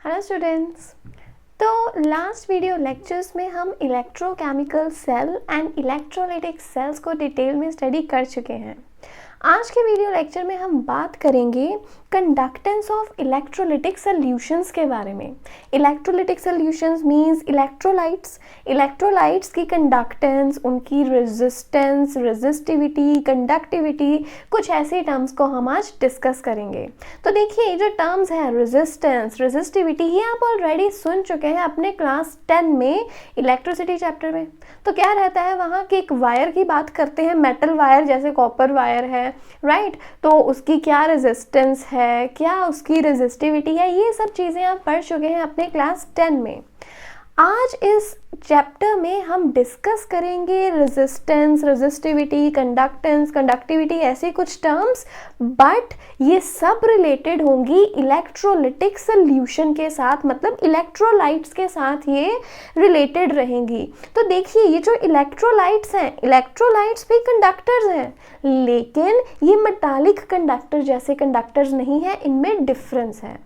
Hello students. तो last video lectures में हम electrochemical cell and electrolytic cells को डिटेल में स्टडी कर चुके हैं। आज के वीडियो लेक्चर में हम बात करेंगे कंडक्टेंस ऑफ इलेक्ट्रोलाइटिक सॉल्यूशंस के बारे में। इलेक्ट्रोलाइटिक सॉल्यूशंस मींस इलेक्ट्रोलाइट्स की कंडक्टेंस, उनकी रेजिस्टेंस, रेजिस्टिविटी, कंडक्टिविटी, कुछ ऐसे टर्म्स को हम आज डिस्कस करेंगे। तो देखिए, ये जो टर्म्स हैं रेजिस्टेंस, रेजिस्टिविटी, ये आप ऑलरेडी सुन चुके हैं अपने क्लास 10 में इलेक्ट्रिसिटी चैप्टर में। तो क्या रहता है वहाँ कि एक वायर की बात करते हैं, मेटल वायर जैसे कॉपर वायर है, राइट। तो उसकी क्या रेजिस्टेंस है, क्या उसकी रेजिस्टिविटी है, ये सब चीज़ें आप पढ़ चुके हैं अपने क्लास 10 में। आज इस चैप्टर में हम डिस्कस करेंगे रेजिस्टेंस, रेजिस्टिविटी, कंडक्टेंस, कंडक्टिविटी, ऐसे कुछ टर्म्स, बट ये सब रिलेटेड होंगी इलेक्ट्रोलाइटिक सॉल्यूशन के साथ, मतलब इलेक्ट्रोलाइट्स के साथ ये रिलेटेड रहेंगी। तो देखिए, ये जो इलेक्ट्रोलाइट्स हैं, इलेक्ट्रोलाइट्स भी कंडक्टर्स हैं, लेकिन ये मेटालिक कंडक्टर जैसे कंडक्टर्स नहीं है, इनमें डिफरेंस है।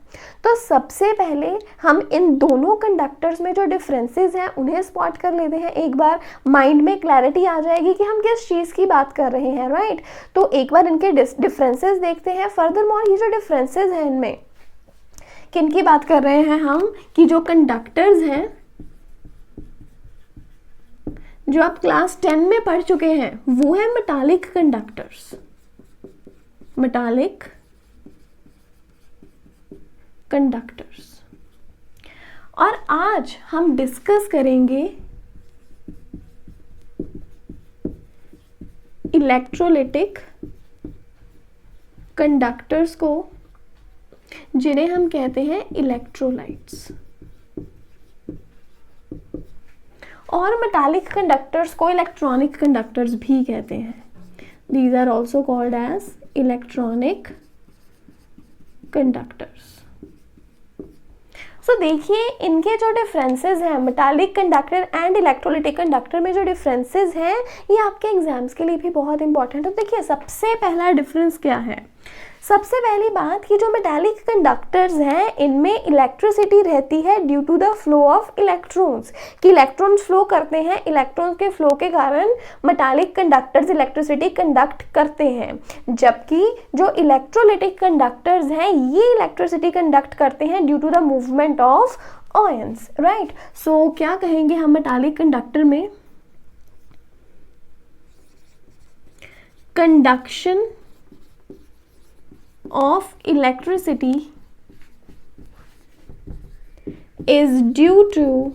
तो सबसे पहले हम इन दोनों कंडक्टर्स में जो डिफरेंसेस हैं उन्हें स्पॉट कर लेते हैं। एक बार माइंड में क्लैरिटी आ जाएगी कि हम किस चीज़ की बात कर रहे हैं, राइट। तो एक बार इनके डिफरेंसेस देखते हैं। फर्दरमोर ये जो डिफरेंसेस हैं इनमें किन की बात कर रहे हैं हम, कि जो कंडक्टर्स हैं जो आप क्लास 10 में पढ़ चुके हैं वो है मेटालिक कंडक्टर्स, मेटालिक कंडक्टर्स। और आज हम डिस्कस करेंगे इलेक्ट्रोलाइटिक कंडक्टर्स को, जिन्हें हम कहते हैं इलेक्ट्रोलाइट्स। और मेटालिक कंडक्टर्स को इलेक्ट्रॉनिक कंडक्टर्स भी कहते हैं। These are also called as electronic conductors. So देखिए, इनके जो डिफरेंसेस हैं metallic conductor and electrolytic conductor में जो डिफरेंसेस हैं ये आपके एग्जाम्स के लिए भी बहुत इंपॉर्टेंट है। तो देखिए, सबसे पहला डिफरेंस क्या है। सबसे पहली बात कि जो मेटालिक कंडक्टर्स हैं इनमें इलेक्ट्रिसिटी रहती है due to the flow of electrons, कि इलेक्ट्रॉन्स फ्लो करते हैं, इलेक्ट्रॉन्स के फ्लो के कारण मेटालिक कंडक्टर्स इलेक्ट्रिसिटी कंडक्ट करते हैं। जबकि जो इलेक्ट्रोलाइटिक कंडक्टर्स हैं ये इलेक्ट्रिसिटी कंडक्ट करते हैं due to the movement of ions, right. So क्या कहेंगे हम मेटालिक कंडक्टर में, conduction of electricity is due to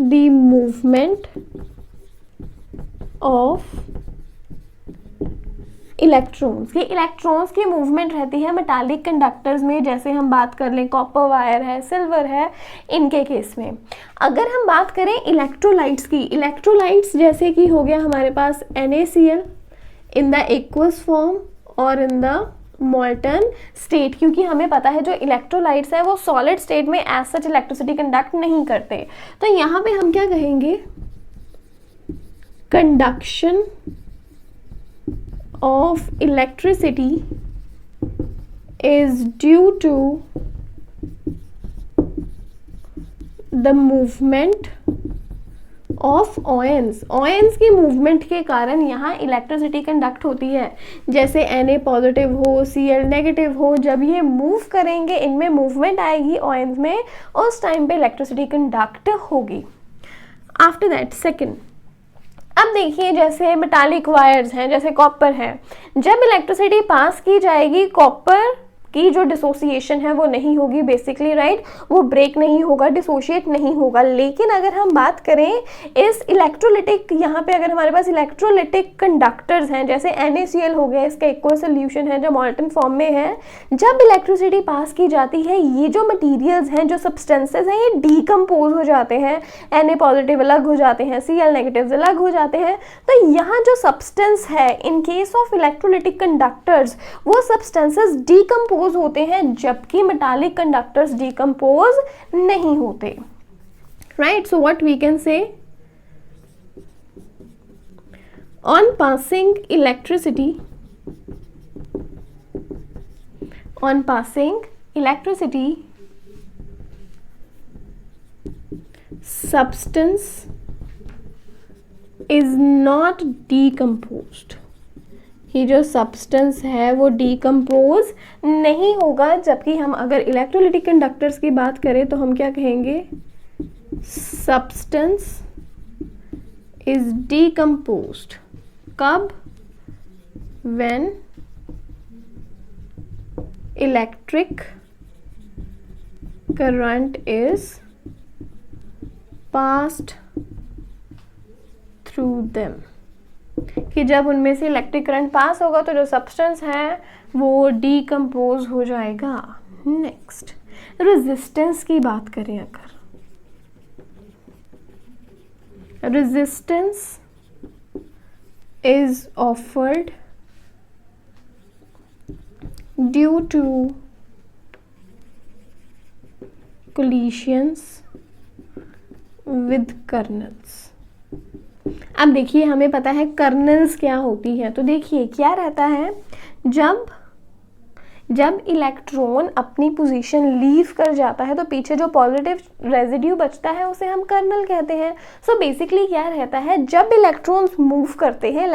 the movement of electrons. ये इलेक्ट्रॉन्स की मूवमेंट रहती है मेटालिक कंडक्टर्स में, जैसे हम बात कर लें कॉपर वायर है, सिल्वर है, इनके केस में। अगर हम बात करें इलेक्ट्रोलाइट्स की, इलेक्ट्रोलाइट्स जैसे कि हो गया हमारे पास NaCl in the aqueous form और इन द मॉल्टन स्टेट, क्योंकि हमें पता है जो इलेक्ट्रोलाइट्स है वो सॉलिड स्टेट में एज सच इलेक्ट्रिसिटी कंडक्ट नहीं करते। तो यहाँ पे हम क्या कहेंगे, conduction of electricity is due to the movement of ions. Ions की मूवमेंट के कारण यहाँ इलेक्ट्रिसिटी कंडक्ट होती है। जैसे Na पॉजिटिव हो, Cl नेगेटिव हो, जब ये मूव करेंगे, इनमें मूवमेंट आएगी ऑयंस में, उस टाइम पे इलेक्ट्रिसिटी कंडक्ट होगी। आफ्टर दैट सेकंड, अब देखिए जैसे मेटालिक वायर्स हैं, जैसे कॉपर है, जब इलेक्ट्रिसिटी पास की जाएगी कॉपर की जो डिसोसिएशन है वो नहीं होगी बेसिकली, राइट। वो ब्रेक नहीं होगा, डिसोशिएट नहीं होगा। लेकिन अगर हम बात करें इस इलेक्ट्रोलाइटिक, यहाँ पे अगर हमारे पास इलेक्ट्रोलाइटिक कंडक्टर्स हैं, जैसे NaCl हो गया, इसका एक्वस सॉल्यूशन है जो मॉल्टन फॉर्म में है, जब इलेक्ट्रिसिटी पास की जाती है ये जो मटीरियल्स हैं, जो सब्सटेंसेज हैं, ये डीकम्पोज हो जाते हैं। Na पॉजिटिव अलग हो जाते हैं, Cl नेगेटिव अलग हो जाते हैं। तो यहाँ जो सब्सटेंस है in case of electrolytic conductors, वो सब्सटेंसेज डीकम्पोज होते हैं, जबकि मेटालिक कंडक्टर्स डीकम्पोज नहीं होते, right. So what we can say, on passing electricity on passing electricity, substance is not decomposed. ये जो सब्सटेंस है वो डिकम्पोज नहीं होगा, जबकि हम अगर इलेक्ट्रोलिटिक कंडक्टर्स की बात करें तो हम क्या कहेंगे, सब्सटेंस इज डिकम्पोज्ड। कब? When electric current is passed through them, कि जब उनमें से इलेक्ट्रिक करंट पास होगा तो जो सब्सटेंस है वो डिकम्पोज हो जाएगा। नेक्स्ट, रेजिस्टेंस की बात करें अगर, resistance is offered due to collisions with kernels। अब देखिए हमें पता है कर्नल्स क्या होती है, तो देखिए क्या रहता है, जब इलेक्ट्रॉन अपनी पोजीशन लीव कर जाता है तो पीछे जो पॉजिटिव रेजिड्यू बचता है उसे हम कर्नल कहते हैं। सो बेसिकली क्या रहता है, जब इलेक्ट्रॉन्स मूव करते हैं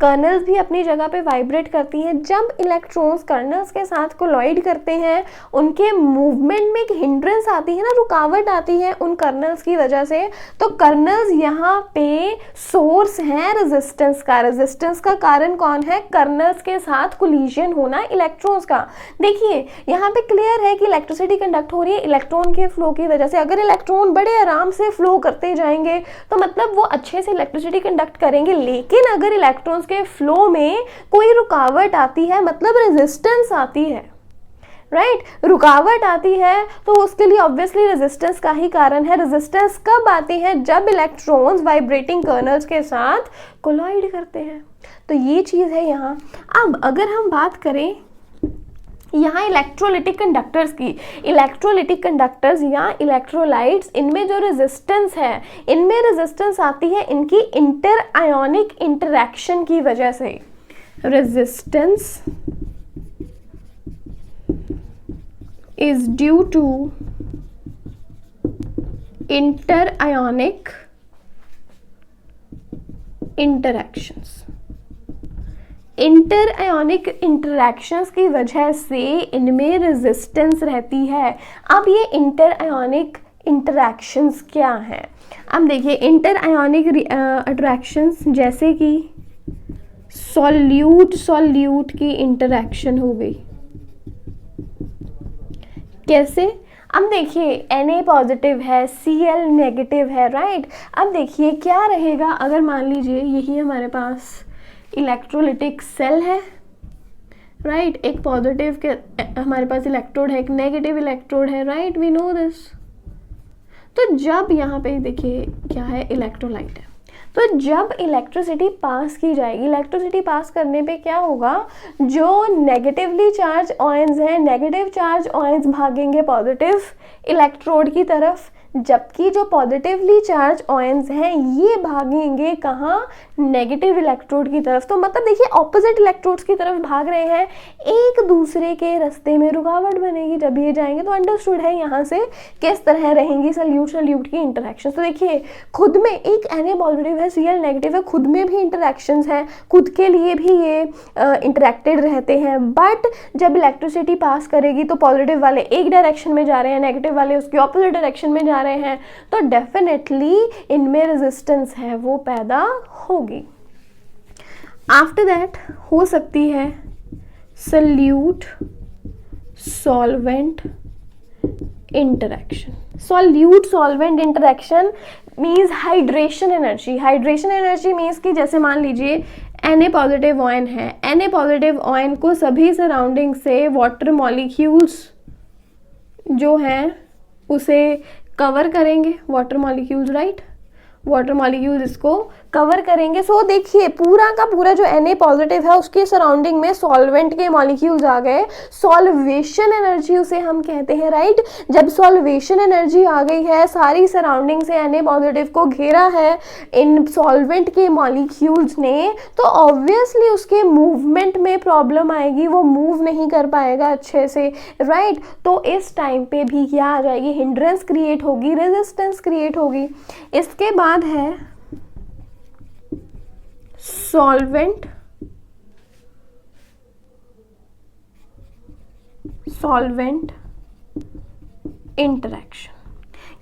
कर्नल्स भी अपनी जगह पे वाइब्रेट करती हैं। जब इलेक्ट्रॉन्स कर्नल्स के साथ कोलाइड करते हैं उनके मूवमेंट में एक हिंड्रेंस आती है ना, रुकावट आती है उन कर्नल्स की वजह से। तो कर्नल्स यहाँ पे सोर्स हैं रेजिस्टेंस का। रेजिस्टेंस का कारण कौन है, कर्नल्स के साथ कोलिजन होना इलेक्ट्रॉन्स का। देखिए यहाँ पे क्लियर है कि इलेक्ट्रिसिटी कंडक्ट हो रही है इलेक्ट्रॉन के फ्लो की वजह से। अगर इलेक्ट्रॉन बड़े आराम से फ्लो करते जाएंगे तो मतलब वो अच्छे से इलेक्ट्रिसिटी कंडक्ट करेंगे, लेकिन अगर इलेक्ट्रॉन्स के फ्लो में कोई रुकावट आती है, मतलब रेजिस्टेंस आती है, राइट, रुकावट आती है, तो उसके लिए ऑब्वियसली रेजिस्टेंस का ही कारण है। रेजिस्टेंस कब आती है, जब इलेक्ट्रॉन्स वाइब्रेटिंग कर्नल्स के साथ कोलाइड करते हैं। तो ये चीज़ है यहाँ। अब अगर हम बात करें यहाँ इलेक्ट्रोलिटिक कंडक्टर्स की, इलेक्ट्रोलिटिक कंडक्टर्स या इलेक्ट्रोलाइट्स, इनमें जो रेजिस्टेंस है, इनमें रेजिस्टेंस आती है इनकी इंटर आयोनिक इंटरैक्शन की वजह से। Resistance is due to interionic interactions। Interionic interactions की वजह से इनमें रेजिस्टेंस रहती है। अब ये इंटरआयोनिक इंटरैक्शंस क्या हैं, अब देखिए इंटरआयोनिक अट्रैक्शंस जैसे कि सॉल्यूट की इंटरैक्शन हो गई। कैसे, अब देखिए Na पॉजिटिव है, Cl नेगेटिव है, राइट। अब देखिए क्या रहेगा, अगर मान लीजिए यही हमारे पास इलेक्ट्रोलिटिक सेल है, राइट, एक पॉजिटिव के हमारे पास इलेक्ट्रोड है, एक नेगेटिव इलेक्ट्रोड है, राइट, वी नो दिस। तो जब यहाँ पे देखिए क्या है, इलेक्ट्रोलाइट है, तो जब इलेक्ट्रिसिटी पास की जाएगी, इलेक्ट्रिसिटी पास करने पे क्या होगा, जो नेगेटिवली चार्ज आयंस हैं, नेगेटिव चार्ज आयंस भागेंगे पॉजिटिव इलेक्ट्रोड की तरफ, जबकि जो पॉजिटिवली चार्ज आयंस हैं ये भागेंगे कहाँ, नेगेटिव इलेक्ट्रोड की तरफ। तो मतलब देखिए ऑपोजिट इलेक्ट्रोड्स की तरफ भाग रहे हैं, एक दूसरे के रास्ते में रुकावट बनेगी जब ये जाएंगे। तो अंडरस्टूड है यहाँ से किस तरह रहेंगी सल्यूट की इंटरैक्शन। तो देखिए खुद में एक Na पॉजिटिव है, Cl नेगेटिव है, खुद में भी इंटरैक्शंस हैं, खुद के लिए भी ये इंटरैक्टेड रहते हैं। बट जब इलेक्ट्रिसिटी पास करेगी तो पॉजिटिव वाले एक डायरेक्शन में जा रहे हैं, नेगेटिव वाले उसकी ऑपोजिट डायरेक्शन में जा रहे हैं, तो डेफिनेटली इनमें रेजिस्टेंस है वो पैदा होगी। आफ्टर दैट हो सकती है solute solvent interaction. Solute solvent interaction means hydration energy. Hydration energy means कि जैसे मान लीजिए Na पॉजिटिव आयन है, Na पॉजिटिव आयन को सभी सराउंडिंग से वाटर मॉलिक्यूल्स जो हैं उसे कवर करेंगे, water molecules, right, water molecules इसको कवर करेंगे। सो देखिए पूरा का पूरा जो Na पॉजिटिव है उसके सराउंडिंग में सॉल्वेंट के मॉलिक्यूल्स आ गए, सॉल्वेशन एनर्जी उसे हम कहते हैं, राइट। जब सॉल्वेशन एनर्जी आ गई है, सारी सराउंडिंग से Na पॉजिटिव को घेरा है इन सॉल्वेंट के मॉलिक्यूल्स ने, तो ऑब्वियसली उसके मूवमेंट में प्रॉब्लम आएगी, वो मूव नहीं कर पाएगा अच्छे से, राइट। तो इस टाइम पे भी क्या आ जाएगी, हिंड्रेंस क्रिएट होगी, रेजिस्टेंस क्रिएट होगी। इसके बाद है सॉल्वेंट इंटरेक्शन,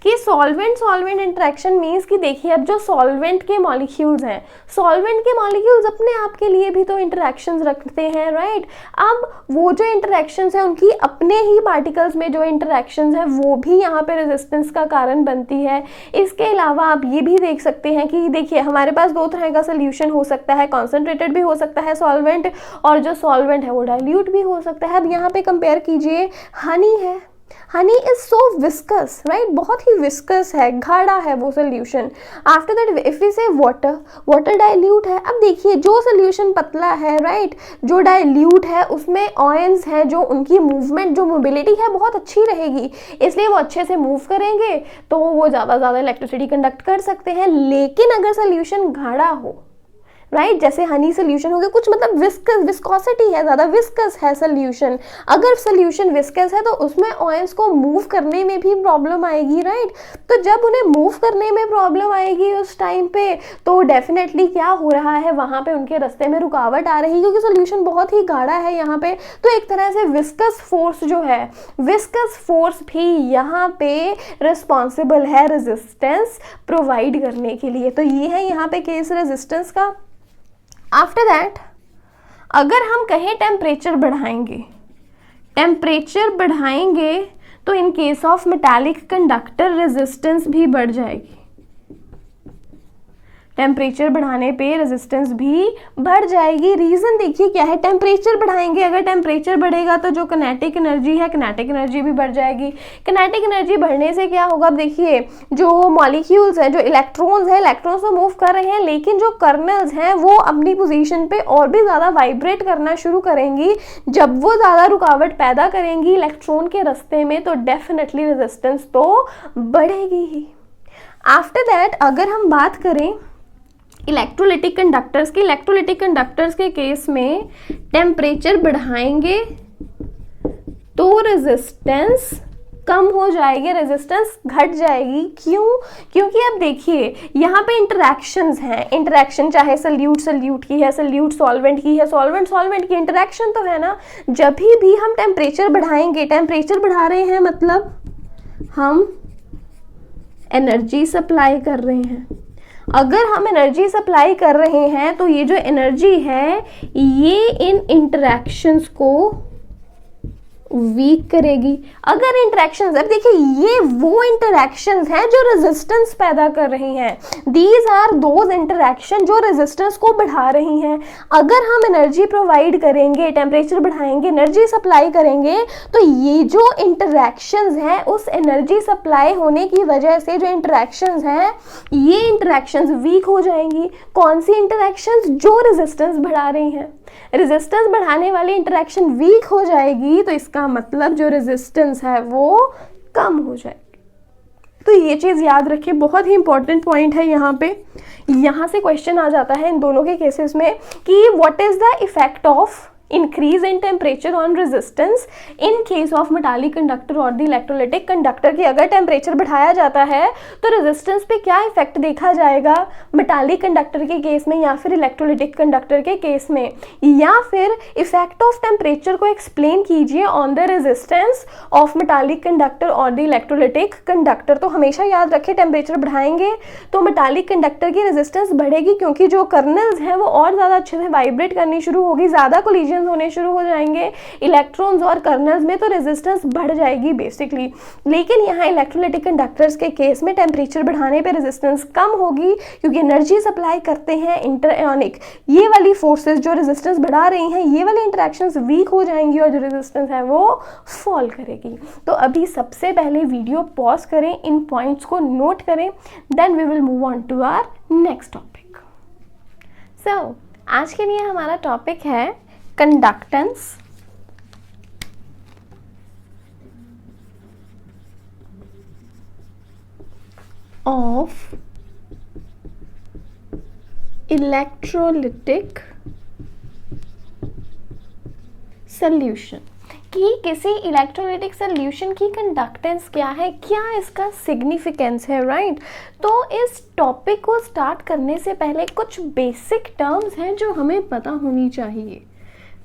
कि सॉल्वेंट इंटरेक्शन मीन्स कि देखिए अब जो सॉल्वेंट के मॉलिक्यूल्स हैं, सॉल्वेंट के मॉलिक्यूल्स अपने आप के लिए भी तो इंटरेक्शंस रखते हैं, राइट। अब वो जो इंटरेक्शंस हैं उनकी अपने ही पार्टिकल्स में जो इंटरेक्शंस हैं वो भी यहाँ पे रेजिस्टेंस का कारण बनती है। इसके अलावा आप ये भी देख सकते हैं कि देखिए हमारे पास दो तरह का सोल्यूशन हो सकता है, कॉन्सेंट्रेटेड भी हो सकता है सॉल्वेंट, और जो सॉल्वेंट है वो डाइल्यूट भी हो सकता है। अब यहाँ पे कंपेयर कीजिए, हनी है, honey is so viscous, right, बहुत ही विस्कस है, गाढ़ा है वो सोल्यूशन। After that if we say water, water dilute है। अब देखिए जो सोल्यूशन पतला है, राइट, जो डाइल्यूट है उसमें ऑयंस हैं, जो उनकी मूवमेंट, जो मोबिलिटी है बहुत अच्छी रहेगी, इसलिए वो अच्छे से मूव करेंगे, तो वो ज़्यादा इलेक्ट्रिसिटी कंडक्ट कर सकते हैं। लेकिन अगर सोल्यूशन गाढ़ा हो, राइट, जैसे हनी सोल्यूशन हो गया, कुछ मतलब विस्कोसिटी है, ज़्यादा विस्कस है सोल्यूशन, अगर सोल्यूशन विस्कस है तो उसमें ऑयंस को मूव करने में भी प्रॉब्लम आएगी, राइट। तो जब उन्हें मूव करने में प्रॉब्लम आएगी उस टाइम पे, तो डेफिनेटली क्या हो रहा है, वहाँ पे उनके रास्ते में रुकावट आ रही है, क्योंकि सोल्यूशन बहुत ही गाढ़ा है यहाँ पे। तो एक तरह से विस्कस फोर्स जो है, विस्कस फोर्स भी यहाँ पे रिस्पॉन्सिबल है रेजिस्टेंस प्रोवाइड करने के लिए। तो ये है यहाँ पे केस रेजिस्टेंस का। आफ्टर दैट अगर हम कहें टेम्परेचर बढ़ाएंगे तो इन case of metallic conductor resistance भी बढ़ जाएगी। टेम्परेचर बढ़ाने पे रेजिस्टेंस भी बढ़ जाएगी। रीज़न देखिए क्या है, टेम्परेचर बढ़ाएंगे, अगर टेम्परेचर बढ़ेगा तो जो किनेटिक एनर्जी है, किनेटिक एनर्जी भी बढ़ जाएगी। किनेटिक एनर्जी बढ़ने से क्या होगा, अब देखिए जो मॉलिक्यूल्स हैं, जो इलेक्ट्रॉन्स हैं, इलेक्ट्रॉन्स तो मूव कर रहे हैं, लेकिन जो कर्नल्स हैं वो अपनी पोजीशन पे और भी ज़्यादा वाइब्रेट करना शुरू करेंगी। जब वो ज़्यादा रुकावट पैदा करेंगी इलेक्ट्रॉन के रास्ते में, तो डेफिनेटली रेजिस्टेंस तो बढ़ेगी ही। आफ्टर दैट अगर हम बात करें इलेक्ट्रोलिटिक कंडक्टर्स के केस में टेम्परेचर बढ़ाएंगे तो रेजिस्टेंस कम हो जाएगी, रेजिस्टेंस घट जाएगी। क्यों? क्योंकि अब देखिए यहाँ पे इंटरैक्शंस हैं, इंटरैक्शन चाहे सल्यूट की है, सल्यूट सॉल्वेंट की है, सॉल्वेंट की इंटरैक्शन तो है ना। जब भी हम टेम्परेचर बढ़ाएंगे, टेम्परेचर बढ़ा रहे हैं मतलब हम एनर्जी सप्लाई कर रहे हैं। अगर हम एनर्जी सप्लाई कर रहे हैं तो ये जो एनर्जी है ये इन इंटरैक्शंस को वीक करेगी। अगर इंटरैक्शंस, अब देखिए ये वो इंटरैक्शंस हैं जो रेजिस्टेंस पैदा कर रही हैं, दीज आर दोज इंटरैक्शन जो रेजिस्टेंस को बढ़ा रही हैं। अगर हम एनर्जी प्रोवाइड करेंगे, टेम्परेचर बढ़ाएंगे, एनर्जी सप्लाई करेंगे, तो ये जो इंटरैक्शंस हैं उस एनर्जी सप्लाई होने की वजह से जो इंटरैक्शंस हैं ये इंटरैक्शंस वीक हो जाएंगी। कौन सी इंटरैक्शंस? जो रेजिस्टेंस बढ़ा रही हैं। रेजिस्टेंस बढ़ाने वाली इंटरैक्शन वीक हो जाएगी तो इसका मतलब जो रेजिस्टेंस है वो कम हो जाएगी। तो ये चीज़ याद रखिए, बहुत ही इंपॉर्टेंट पॉइंट है यहाँ पे। यहाँ से क्वेश्चन आ जाता है इन दोनों के केसेस में कि what is the effect of increase in temperature on resistance in case of metallic conductor और द इलेक्ट्रोलिटिक कंडक्टर। की अगर टेम्परेचर बढ़ाया जाता है तो रेजिस्टेंस पे क्या इफेक्ट देखा जाएगा मेटालिक कंडक्टर के केस में या फिर इलेक्ट्रोलिटिक कंडक्टर के केस में, या फिर इफेक्ट ऑफ टेम्परेचर को एक्सप्लेन कीजिए on the resistance of metallic conductor और द इलेक्ट्रोलिटिक कंडक्टर। तो हमेशा याद रखें टेम्परेचर बढ़ाएंगे तो मेटालिक कंडक्टर की रेजिस्टेंस बढ़ेगी, क्योंकि जो कर्नल्स हैं वो और ज़्यादा अच्छे से वाइब्रेट करनी शुरू होगी, ज़्यादा कोलिजन होने शुरू हो जाएंगे इलेक्ट्रॉन्स और कर्नल्स में, तो रेजिस्टेंस बढ़ जाएगी बेसिकली। लेकिन यहाँ इलेक्ट्रोलिटिक कंडक्टर्स के केस में टेम्परेचर बढ़ाने पे रेजिस्टेंस कम होगी, क्योंकि एनर्जी सप्लाई करते हैं इंटरआयोनिक, ये वाली फोर्सेस जो रेजिस्टेंस बढ़ा रही हैं, ये वाली इंटरैक्शंस वीक हो जाएंगी और जो रेजिस्टेंस है वो फॉल करेगी। तो अभी सबसे पहले वीडियो पॉज करें, इन पॉइंट्स को नोट करें, then we will move on to our next topic. आज के लिए हमारा टॉपिक है कंडक्टेंस ऑफ इलेक्ट्रोलिटिक सॉल्यूशन, कि किसी इलेक्ट्रोलिटिक सॉल्यूशन की कंडक्टेंस क्या है, क्या इसका सिग्निफिकेंस है, राइट। तो इस टॉपिक को स्टार्ट करने से पहले कुछ बेसिक टर्म्स हैं जो हमें पता होनी चाहिए।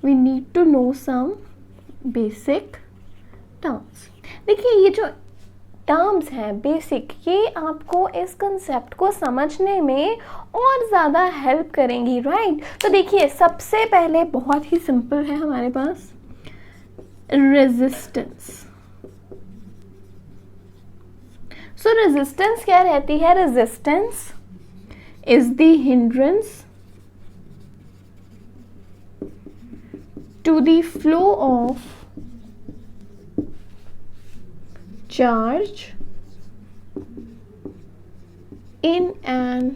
We need to know some basic terms. देखिए ये जो टर्म्स हैं बेसिक, ये आपको इस कंसेप्ट को समझने में और ज़्यादा हेल्प करेंगी, राइट। तो देखिए सबसे पहले बहुत ही सिंपल है हमारे पास रेजिस्टेंस। सो रेजिस्टेंस क्या रहती है? Resistance is the hindrance to the flow of charge in an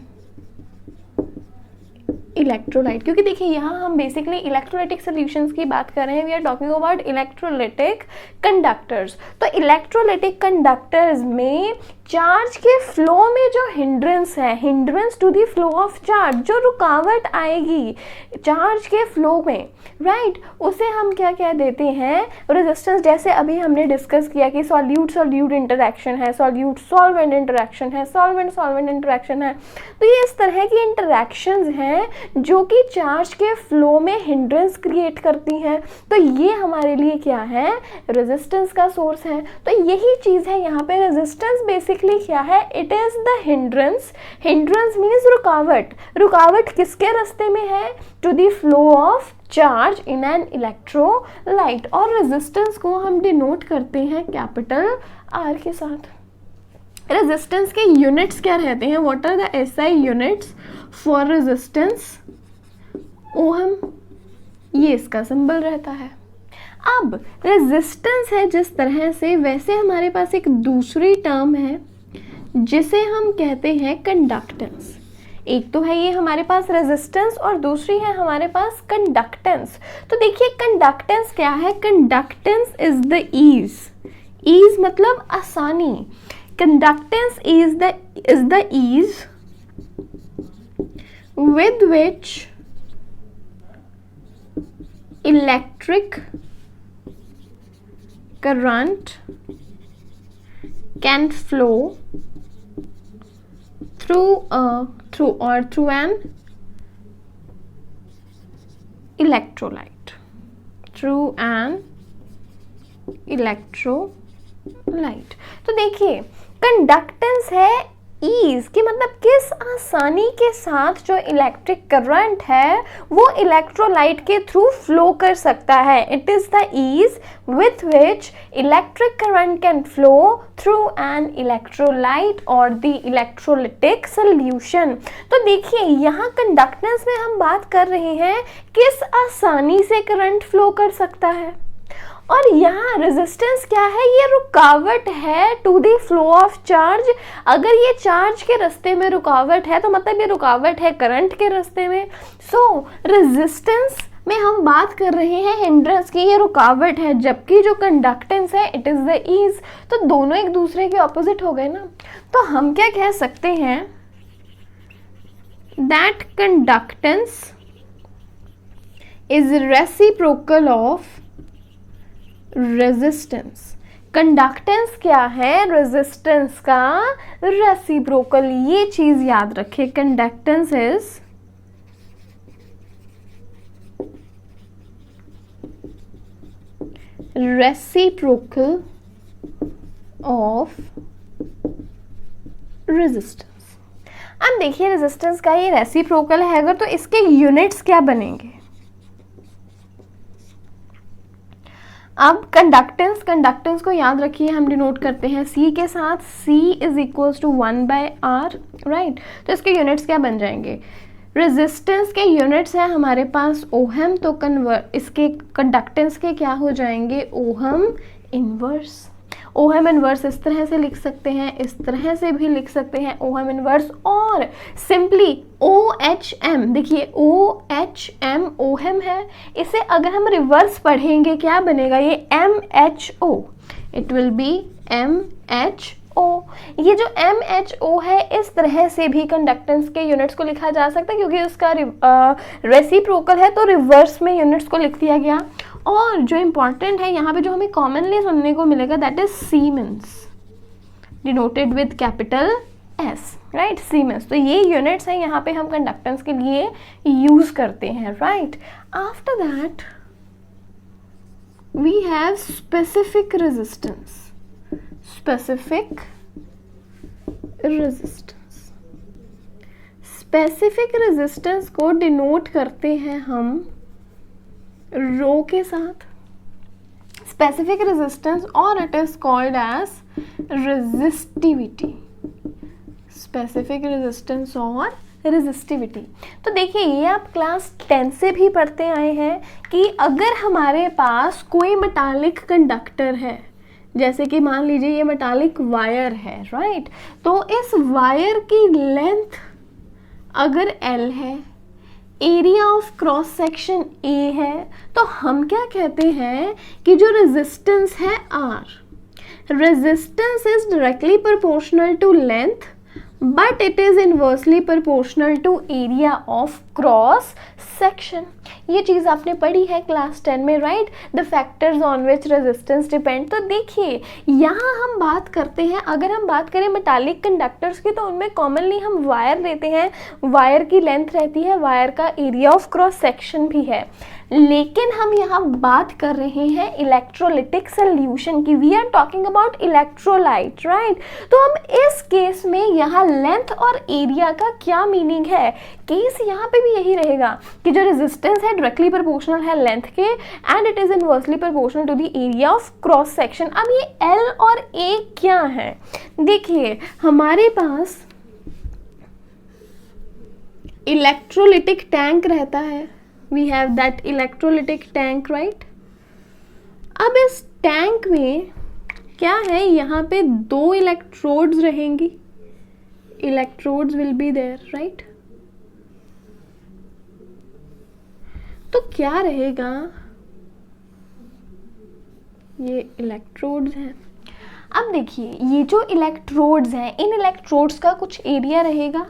electrolyte. क्योंकि देखिए यहाँ हम बेसिकली इलेक्ट्रोलाइटिक सॉल्यूशंस की बात कर रहे हैं। We are talking about electrolytic conductors. तो इलेक्ट्रोलाइटिक कंडक्टर्स में चार्ज के फ्लो में जो हिंड्रेंस है, hindrance to the flow of charge, जो रुकावट आएगी चार्ज के फ्लो में, राइट, उसे हम क्या कह देते हैं? रेजिस्टेंस। जैसे अभी हमने डिस्कस किया कि सॉल्यूट सॉल्यूट इंटरेक्शन है, सॉल्यूट सॉल्वेंट इंटरेक्शन है, सॉल्वेंट सॉल्वेंट इंटरेक्शन है। तो ये इस तरह की इंटरेक्शंस हैं जो कि चार्ज के फ्लो में हिंड्रेंस क्रिएट करती हैं। तो ये हमारे लिए क्या है? रेजिस्टेंस का सोर्स है। तो यही चीज़ है यहाँ पे। रेजिस्टेंस बेसिकली क्या है? It is the hindrance. Hindrance means रुकावट। रुकावट किसके रास्ते में है? To the flow of charge in an electrolyte. और रेजिस्टेंस को हम डिनोट करते हैं कैपिटल आर के साथ। रेजिस्टेंस के यूनिट्स क्या रहते हैं? What are the SI units for resistance? Ohm, ये इसका सिंबल रहता है। अब रेजिस्टेंस है जिस तरह से, वैसे हमारे पास एक दूसरी टर्म है जिसे हम कहते हैं कंडक्टेंस। एक तो है ये हमारे पास रेजिस्टेंस और दूसरी है हमारे पास कंडक्टेंस। तो देखिए कंडक्टेंस क्या है? Conductance is the ease. Ease मतलब आसानी। Conductance is the ease with which electric current can flow through an electrolyte, through an electrolyte। तो देखिए कंडक्टेंस है ईज, की मतलब किस आसानी के साथ जो इलेक्ट्रिक करंट है वो इलेक्ट्रोलाइट के थ्रू फ्लो कर सकता है। It is the ease with which electric current can flow through an electrolyte और द इलेक्ट्रोलिटिक सॉल्यूशन। तो देखिए यहाँ कंडक्टेंस में हम बात कर रहे हैं किस आसानी से करंट फ्लो कर सकता है, और यहाँ रेजिस्टेंस क्या है? ये रुकावट है to the flow of charge. अगर ये चार्ज के रास्ते में रुकावट है तो मतलब ये रुकावट है करंट के रास्ते में। सो रेजिस्टेंस में हम बात कर रहे हैं हिंड्रेंस की, ये रुकावट है, जबकि जो कंडक्टेंस है इट इज द ईज। तो दोनों एक दूसरे के ऑपोजिट हो गए ना। तो हम क्या कह सकते हैं? That conductance is reciprocal of resistance. Conductance क्या है? रेजिस्टेंस का रेसिप्रोकल। ये चीज याद रखें, conductance is reciprocal of resistance. अब देखिए रेजिस्टेंस का ये रेसिप्रोकल है अगर, तो इसके यूनिट्स क्या बनेंगे? अब कंडक्टेंस को याद रखिए, हम डिनोट करते हैं C के साथ। C is equals to 1/R, right. तो इसके यूनिट्स क्या बन जाएंगे? रेजिस्टेंस के यूनिट्स हैं हमारे पास ओहम, तो इसके कंडक्टेंस के क्या हो जाएंगे? Ohm inverse. OM इनवर्स इस तरह से लिख सकते हैं, इस तरह से भी लिख सकते हैं OM इनवर्स, और सिंपली OHM, देखिए OHM OM है, इसे अगर हम रिवर्स पढ़ेंगे क्या बनेगा, ये MHO, it will B MHO। ये जो MHO है इस तरह से भी कंडक्टेंस के यूनिट्स को लिखा जा सकता है, क्योंकि उसका रेसिप्रोकल है तो रिवर्स में यूनिट्स को लिख दिया गया। और जो इम्पॉर्टेंट है यहाँ पे जो हमें कॉमनली सुनने को मिलेगा that is siemens, denoted with capital S, right, siemens. तो ये यूनिट्स हैं यहाँ पे हम कंडक्टेंस के लिए यूज करते हैं, right. After that we have specific resistance, specific resistance, specific resistance को डिनोट करते हैं हम रो के साथ, स्पेसिफिक रेजिस्टेंस, और it is called as resistivity, specific resistance और रेजिस्टिविटी। तो देखिए ये आप क्लास 10 से भी पढ़ते आए हैं कि अगर हमारे पास कोई मेटालिक कंडक्टर है, जैसे कि मान लीजिए ये मेटालिक वायर है, राइट, तो इस वायर की लेंथ अगर L है, area of cross section A है, तो हम क्या कहते हैं कि जो रेजिस्टेंस है R, resistance is directly proportional to length but it is inversely proportional to area of cross section. ये चीज़ आपने पढ़ी है क्लास 10 में, right, the factors on which resistance depend. तो देखिए यहाँ हम बात करते हैं, अगर हम बात करें मेटालिक कंडक्टर्स की, तो उनमें कॉमनली हम वायर लेते हैं, वायर की लेंथ रहती है, वायर का एरिया ऑफ क्रॉस सेक्शन भी है। लेकिन हम यहाँ बात कर रहे हैं इलेक्ट्रोलिटिक सोल्यूशन की, we are talking about electrolyte, right. तो हम इस केस में यहाँ लेंथ और एरिया का क्या मीनिंग है, केस यहाँ पे भी यही रहेगा कि जो रेजिस्टेंस है डायरेक्टली प्रोपोर्शनल है लेंथ के and it is inversely proportional to the area of cross section. अब ये L और A क्या है, देखिए हमारे पास इलेक्ट्रोलिटिक टैंक रहता है, we have that electrolytic tank, right। अब इस टैंक में क्या है, यहाँ पे 2 इलेक्ट्रोड्स रहेंगी, electrodes will be there, right. तो क्या रहेगा, ये इलेक्ट्रोड्स हैं। अब देखिए ये जो इलेक्ट्रोड्स हैं, इन इलेक्ट्रोड्स का कुछ एरिया रहेगा,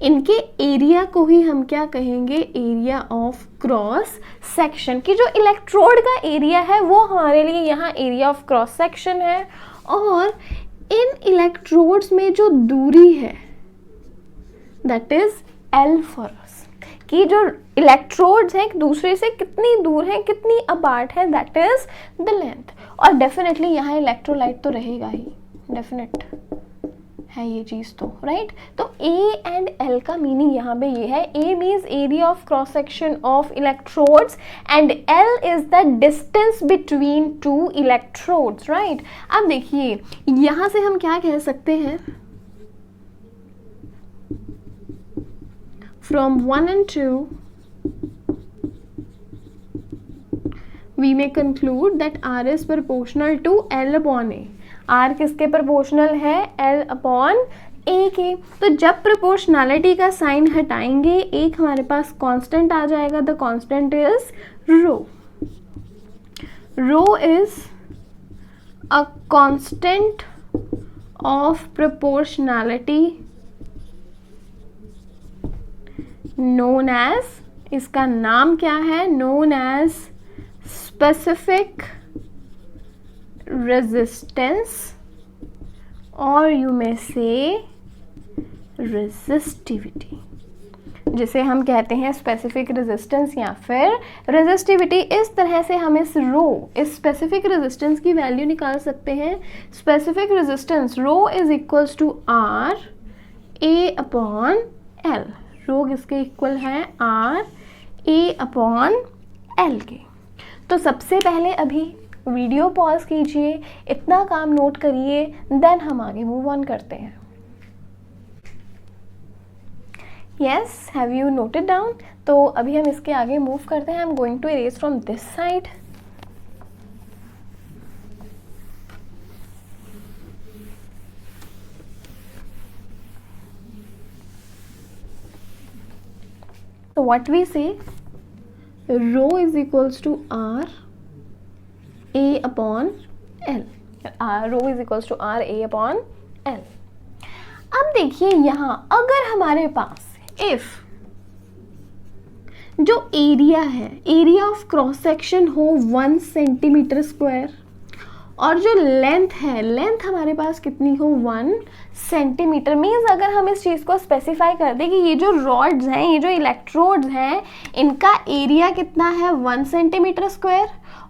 इनके एरिया को ही हम क्या कहेंगे, एरिया ऑफ क्रॉस सेक्शन। की जो इलेक्ट्रोड का एरिया है वो हमारे लिए यहाँ एरिया ऑफ क्रॉस सेक्शन है, और इन इलेक्ट्रोड्स में जो दूरी है that is L for us, कि जो इलेक्ट्रोड्स हैं एक दूसरे से कितनी दूर हैं, कितनी अपार्ट है, दैट इज द लेंथ। और डेफिनेटली यहाँ इलेक्ट्रोलाइट तो रहेगा ही, डेफिनेट है ये चीज़ तो, राइट। तो A एंड L का मीनिंग यहाँ पे ये है, A means area of cross section of electrodes and L is the distance between 2 electrodes, right. अब देखिए यहाँ से हम क्या कह सकते हैं, from 1 and 2 we may conclude that R is proportional to L upon A। R किसके प्रोपोर्शनल है, L अपॉन A के। तो जब प्रोपोर्शनैलिटी का साइन हटाएंगे एक हमारे पास कांस्टेंट आ जाएगा, the constant is rho. Rho is a constant of proportionality known as, इसका नाम क्या है, नोन एज स्पेसिफिक रेजिस्टेंस और यू मे से रेजिस्टिविटी, जिसे हम कहते हैं स्पेसिफिक रेजिस्टेंस या फिर रेजिस्टिविटी। इस तरह से हम इस रो, इस स्पेसिफिक रेजिस्टेंस की वैल्यू निकाल सकते हैं। Specific resistance rho is equals to R A upon L। Rho किसके इक्वल है, R A अपॉन L के। तो सबसे पहले अभी वीडियो पॉज कीजिए, इतना काम नोट करिए, देन हम आगे मूव ऑन करते हैं। Yes, have you noted down. तो अभी हम इसके आगे मूव करते हैं। I am going to erase from this side. So what we say, rho is equals to R A upon L. Rho is equals to R A upon L. अब देखिए यहाँ अगर हमारे पास if जो एरिया है, area of cross section हो 1 centimetre square और जो लेंथ है, लेंथ हमारे पास कितनी हो 1 सेंटीमीटर, मीन्स अगर हम इस चीज़ को स्पेसिफाई कर दें कि ये जो रॉड्स हैं, ये जो इलेक्ट्रोड्स हैं, इनका एरिया कितना है 1 सेंटीमीटर स्क्वायर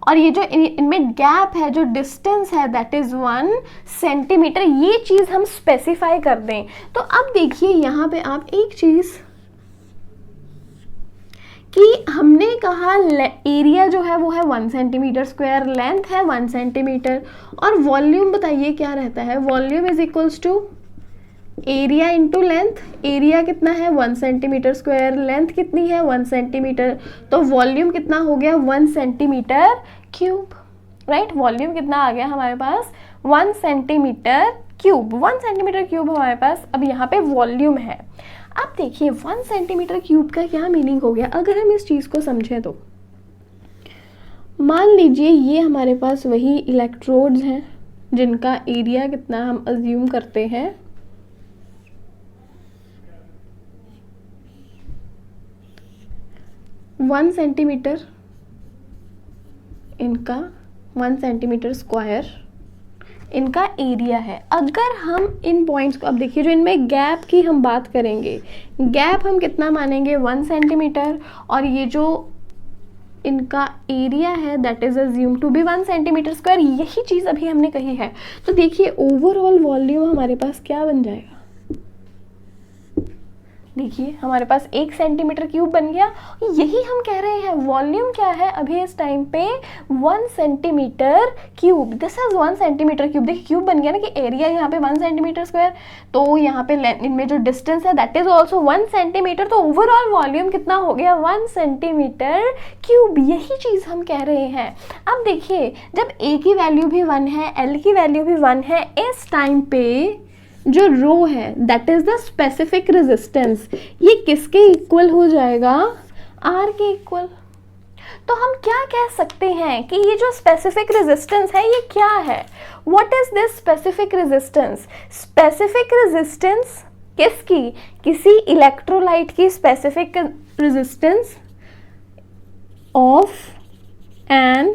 और ये जो इनमें गैप है, जो डिस्टेंस है दैट इज़ 1 सेंटीमीटर, ये चीज़ हम स्पेसिफाई कर दें। तो अब देखिए यहाँ पे आप एक चीज़ कि हमने कहा एरिया जो है वो है 1 सेंटीमीटर स्क्वायर, लेंथ है 1 सेंटीमीटर और वॉल्यूम बताइए क्या रहता है, volume is equals to area into length. Area कितना है 1 सेंटीमीटर स्क्वायर, लेंथ कितनी है 1 सेंटीमीटर, तो वॉल्यूम कितना हो गया 1 सेंटीमीटर क्यूब, राइट। वॉल्यूम कितना आ गया हमारे पास 1 सेंटीमीटर क्यूब, 1 सेंटीमीटर क्यूब हमारे पास अब यहाँ पे वॉल्यूम है। अब देखिए 1 सेंटीमीटर क्यूब का क्या मीनिंग हो गया अगर हम इस चीज़ को समझें तो, मान लीजिए ये हमारे पास वही इलेक्ट्रोड्स हैं जिनका एरिया कितना हम अज्यूम करते हैं 1 सेंटीमीटर, इनका 1 सेंटीमीटर स्क्वायर इनका एरिया है। अगर हम इन पॉइंट्स को, अब देखिए जो इनमें गैप की हम बात करेंगे, गैप हम कितना मानेंगे 1 सेंटीमीटर और ये जो इनका एरिया है that is assume to be 1 centimetre square, यही चीज़ अभी हमने कही है। तो देखिए ओवरऑल वॉल्यूम हमारे पास क्या बन जाएगा, देखिए हमारे पास 1 सेंटीमीटर क्यूब बन गया। यही हम कह रहे हैं वॉल्यूम क्या है अभी इस टाइम पे 1 centimetre cube, this is 1 centimetre cube. देखिए क्यूब बन गया ना कि एरिया यहाँ पे 1 सेंटीमीटर स्क्वायर, तो यहाँ पे इनमें जो डिस्टेंस है दैट इज ऑल्सो 1 सेंटीमीटर, तो ओवरऑल वॉल्यूम कितना हो गया 1 सेंटीमीटर क्यूब, यही चीज़ हम कह रहे हैं। अब देखिए जब ए की वैल्यू भी 1 है, एल की वैल्यू भी 1 है, इस टाइम पे जो रो है that is the specific resistance, ये किसके इक्वल हो जाएगा आर के इक्वल। तो हम क्या कह सकते हैं कि ये जो स्पेसिफिक रेजिस्टेंस है ये क्या है, what is this specific resistance. Specific resistance किसकी, किसी इलेक्ट्रोलाइट की specific resistance of an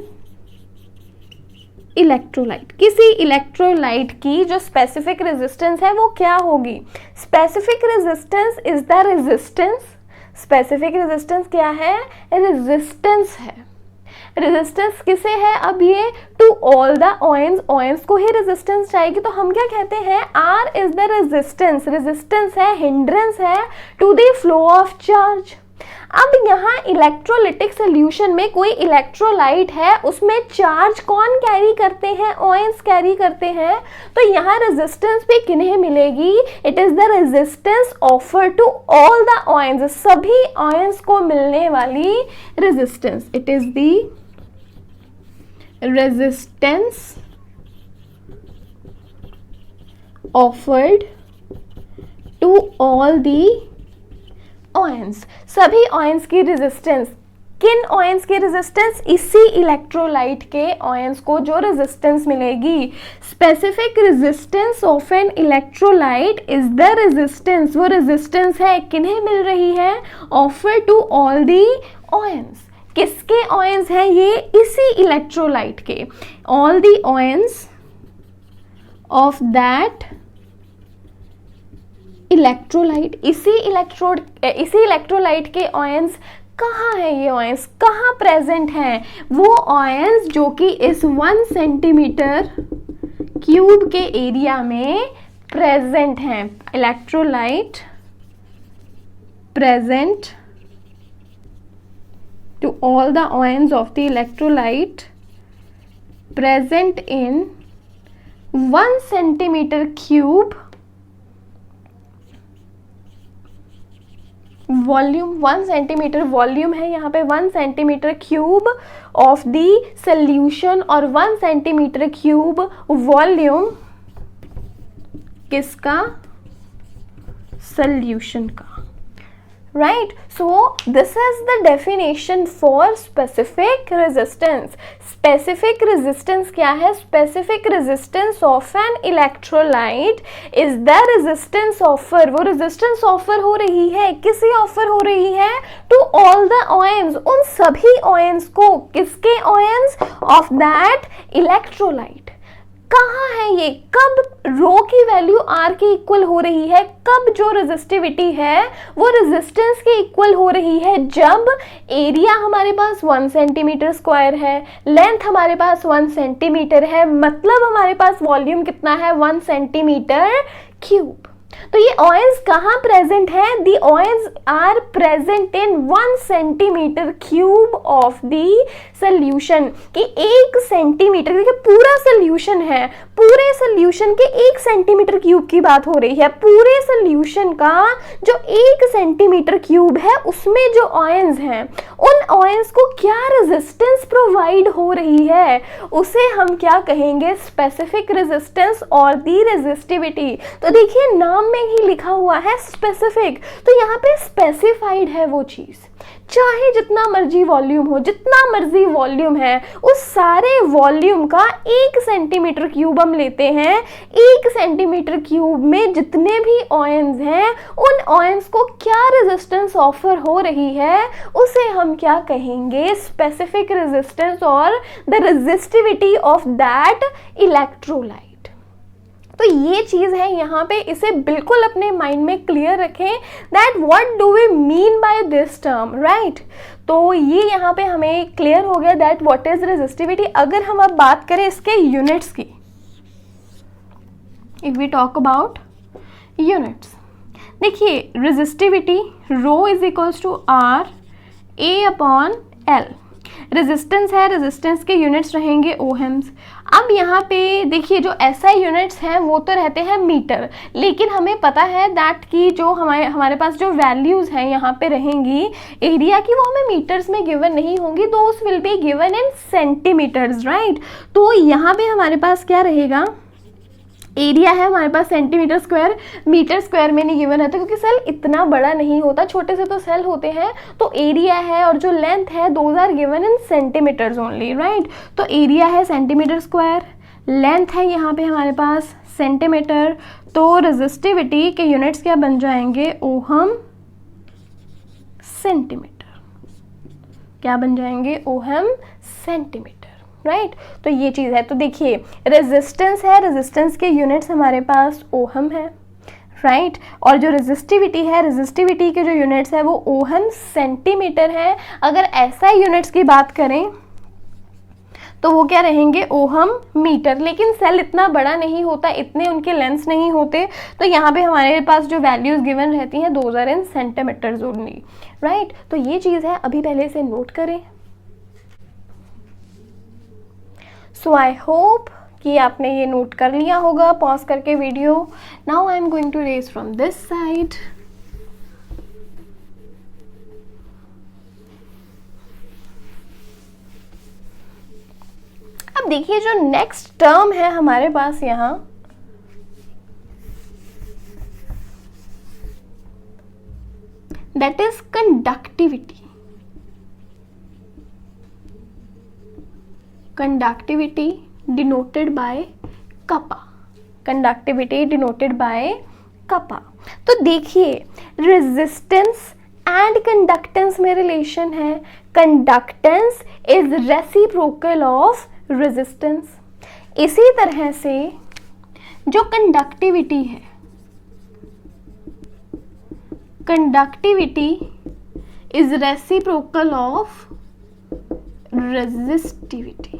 electrolyte, किसी इलेक्ट्रोलाइट की जो स्पेसिफिक रेजिस्टेंस है वो क्या होगी। Specific resistance is the resistance, specific resistance क्या है, रेजिस्टेंस है। रेजिस्टेंस किसे है, अब ये to all the ions, ions को ही रेजिस्टेंस चाहिए, तो हम क्या कहते हैं R is the resistance, resistance है, हिंड्रेंस है to the flow of charge. अब यहाँ इलेक्ट्रोलिटिक सोल्यूशन में कोई इलेक्ट्रोलाइट है, उसमें चार्ज कौन कैरी करते हैं, ऑयंस कैरी करते हैं, तो यहाँ रेजिस्टेंस भी किन्हें मिलेगी, it is the resistance offer to all the ions, सभी ऑयंस को मिलने वाली resistance, it is the resistance offered to all the ions, सभी ऑयंस की रेजिस्टेंस, किन ऑयंस की रेजिस्टेंस, इसी इलेक्ट्रोलाइट के ऑयंस को जो रेजिस्टेंस मिलेगी। Specific resistance of an electrolyte is the resistance, वो रेजिस्टेंस है किन्हें मिल रही है, offer to all the ions, किसके ऑयंस हैं ये, इसी इलेक्ट्रोलाइट के, all the ions of that electrolyte, इसी इलेक्ट्रोलाइट के ऑयंस कहाँ है, ये ऑयंस कहाँ प्रेजेंट हैं, वो ऑयंस जो कि इस 1 सेंटीमीटर क्यूब के एरिया में प्रेजेंट हैं। Electrolyte present to all the ions of the electrolyte present in 1 centimetre cube volume, 1 centimetre volume है यहाँ पे, 1 centimetre cube of the solution और 1 सेंटीमीटर क्यूब वॉल्यूम किसका, सॉल्यूशन का, right? So this is the definition for specific resistance. Specific resistance क्या है? Specific resistance of an electrolyte is the resistance offer, वो resistance offer हो रही है, किसे offer हो रही है? To all the ions, उन सभी ions को, किसके ions? Of that electrolyte. कहाँ है ये? कब रो की वैल्यू आर के इक्वल हो रही है? कब जो रेजिस्टिविटी है वो रेजिस्टेंस के इक्वल हो रही है? जब एरिया हमारे पास 1 सेंटीमीटर स्क्वायर है, लेंथ हमारे पास 1 सेंटीमीटर है, मतलब हमारे पास वॉल्यूम कितना है? 1 सेंटीमीटर क्यूब। तो ये ऑयंस कहाँ प्रेजेंट है? The ions are present in 1 centimetre cube of the solution. कि 1 सेंटीमीटर, देखिए पूरा सोल्यूशन है, पूरे सोल्यूशन के 1 सेंटीमीटर क्यूब की बात हो रही है। पूरे सोल्यूशन का जो 1 सेंटीमीटर क्यूब है उसमें जो ऑयंस हैं, उन ऑयंस को क्या रेजिस्टेंस प्रोवाइड हो रही है, उसे हम क्या कहेंगे? स्पेसिफिक रेजिस्टेंस और दी रेजिस्टिविटी। तो देखिए नाम में ही लिखा हुआ है स्पेसिफिक, तो यहाँ पे स्पेसिफाइड है वो चीज। चाहे जितना मर्जी वॉल्यूम हो, जितना मर्जी वॉल्यूम है, उस सारे वॉल्यूम का 1 सेंटीमीटर क्यूब हम लेते हैं। 1 सेंटीमीटर क्यूब में जितने भी ऑयंस हैं, उन ऑयंस को क्या रेजिस्टेंस ऑफर हो रही है, उसे हम क्या कहेंगे? स्पेसिफिक रेजिस्टेंस और the resistivity of that electrolyte. तो ये चीज है यहाँ पे, इसे बिल्कुल अपने माइंड में क्लियर रखें that what do we mean by this term, right? तो ये यहाँ पे हमें क्लियर हो गया दैट व्हाट इज रेजिस्टिविटी। अगर हम अब बात करें इसके यूनिट्स की, if we talk about units, देखिए resistivity rho is equals to R A upon L. Resistance है, रेजिस्टेंस के यूनिट्स रहेंगे ओहम्स। अब यहाँ पे देखिए जो एसआई यूनिट्स हैं वो तो रहते हैं मीटर, लेकिन हमें पता है दैट कि जो हमारे पास जो वैल्यूज़ हैं यहाँ पे रहेंगी एरिया की, वो हमें मीटर्स में गिवन नहीं होंगी, those will be given in centimetres, right? तो यहाँ पे हमारे पास क्या रहेगा? एरिया है हमारे पास सेंटीमीटर स्क्वायर, मीटर स्क्वायर में नहीं गिवन रहता क्योंकि सेल इतना बड़ा नहीं होता, छोटे से तो सेल होते हैं। तो एरिया है और जो लेंथ है those are given in centimetres only, right? तो एरिया है सेंटीमीटर स्क्वायर, लेंथ है यहाँ पे हमारे पास सेंटीमीटर। तो रेजिस्टिविटी के यूनिट्स क्या बन जाएंगे? Ohm centimetre. क्या बन जाएंगे? Ohm centimetre, right? तो ये चीज़ है। तो देखिए रेजिस्टेंस है, रेजिस्टेंस के यूनिट्स हमारे पास ओहम है, राइट? और जो रेजिस्टिविटी है, रेजिस्टिविटी के जो यूनिट्स है वो ओहम सेंटीमीटर है। अगर ऐसा यूनिट्स की बात करें तो वो क्या रहेंगे? Ohm metre. लेकिन सेल इतना बड़ा नहीं होता, इतने उनके लेंथ्स नहीं होते, तो यहाँ पे हमारे पास जो वैल्यूज गिवन रहती हैं those are in centimetres only, right? तो ये चीज़ है, अभी पहले से नोट करें। सो आई होप कि आपने ये नोट कर लिया होगा पॉज करके video. Now I am going to raise from this side. अब देखिए जो नेक्स्ट टर्म है हमारे पास यहाँ, that is conductivity. Conductivity denoted by kappa. Conductivity denoted by kappa. तो देखिए रेजिस्टेंस एंड कंडक्टेंस में रिलेशन है। Conductance is reciprocal of resistance. इसी तरह से जो कंडक्टिविटी है, conductivity is reciprocal of resistivity.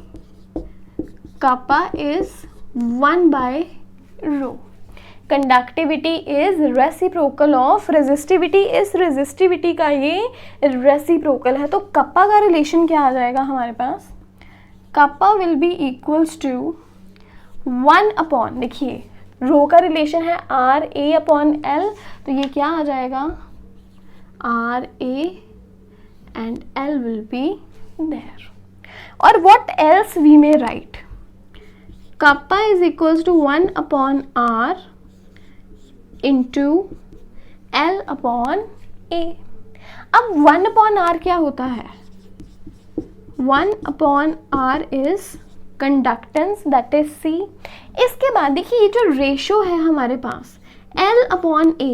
Kappa is 1 by rho. Conductivity is reciprocal of resistivity. इस resistivity का ये reciprocal है, तो कप्पा का रिलेशन क्या आ जाएगा हमारे पास? Kappa will be equals to 1 upon, देखिए रो का रिलेशन है आर ए अपॉन एल, तो ये क्या आ जाएगा? R A and L will be there. Or what else we may write? Kappa is equals to 1 upon R into L upon A. अब 1/r क्या होता है? 1/r is conductance, that is C। इसके बाद देखिए ये जो रेशो है हमारे पास L/A,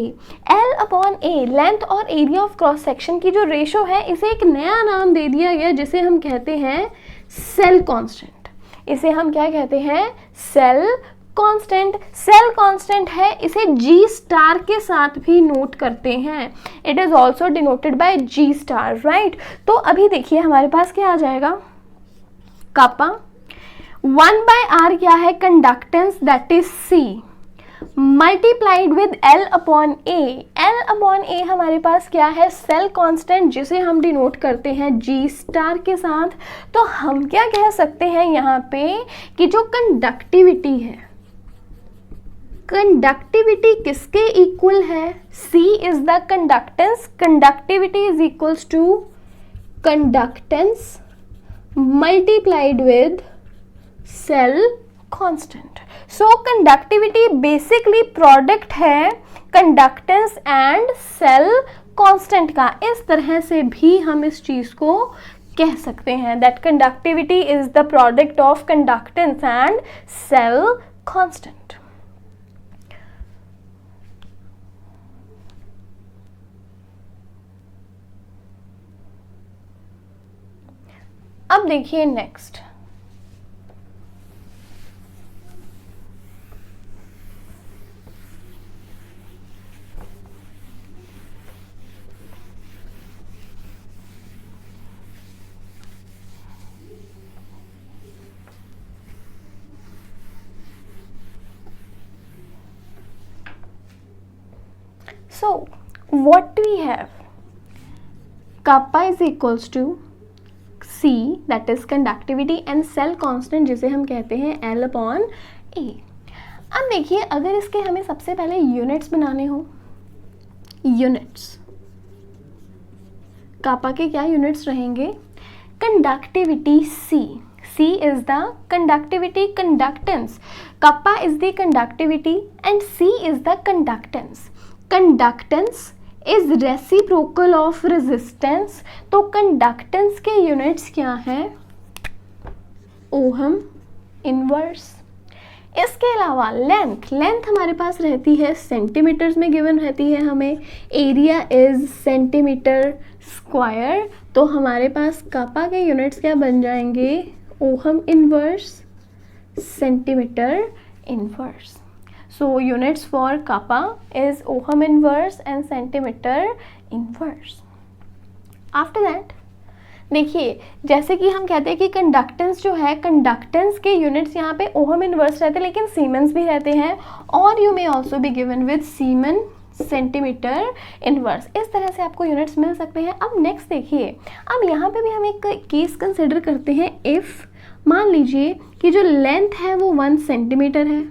L/A लेंथ और एरिया ऑफ क्रॉस सेक्शन की जो रेशो है, इसे एक नया नाम दे दिया गया जिसे हम कहते हैं सेल कांस्टेंट। इसे हम क्या कहते हैं? Cell constant. सेल कांस्टेंट है, इसे G स्टार के साथ भी नोट करते हैं। It is also denoted by G star, right. तो अभी देखिए हमारे पास क्या आ जाएगा? कापा 1/r क्या है? Conductance, that is C, multiplied with L/A। L/A हमारे पास क्या है? सेल कांस्टेंट, जिसे हम डिनोट करते हैं G स्टार के साथ। तो हम क्या कह सकते हैं यहाँ पे कि जो कंडक्टिविटी है, कंडक्टिविटी किसके इक्वल है? C is the conductance, conductivity is equals to conductance multiplied with cell constant. So conductivity basically product है कंडक्टेंस एंड सेल कांस्टेंट का। इस तरह से भी हम इस चीज को कह सकते हैं that conductivity is the product of conductance and cell constant. अब देखिए next, so what we have, kappa is equals to C, that is conductivity, and cell constant जिसे हम कहते हैं L/A। अब देखिए अगर इसके हमें सबसे पहले यूनिट्स बनाने हो, यूनिट्स कापा के क्या यूनिट्स रहेंगे? Conductivity C, C is the conductivity, conductance, kappa is the conductivity and C is the conductance। conductance is reciprocal of resistance. तो कंडक्टेंस के यूनिट्स क्या हैं? Ohm inverse. इसके अलावा लेंथ, लेंथ हमारे पास रहती है सेंटीमीटर्स में गिवन रहती है हमें। Area is centimetre square. तो हमारे पास कापा के यूनिट्स क्या बन जाएंगे? Ohm inverse, centimetre inverse. So units for kappa is ohm inverse and centimeter inverse. After that देखिए जैसे कि हम कहते हैं कि कंडक्टेंस जो है, कंडक्टेंस के यूनिट्स यहाँ पे ओहम इनवर्स रहते हैं, लेकिन सीमेंस भी रहते हैं, और you may also be given with siemens centimetre inverse. इस तरह से आपको यूनिट्स मिल सकते हैं। अब नेक्स्ट देखिए, अब यहाँ पे भी हम एक केस कंसिडर करते हैं। इफ़ मान लीजिए कि जो लेंथ है वो 1 सेंटीमीटर है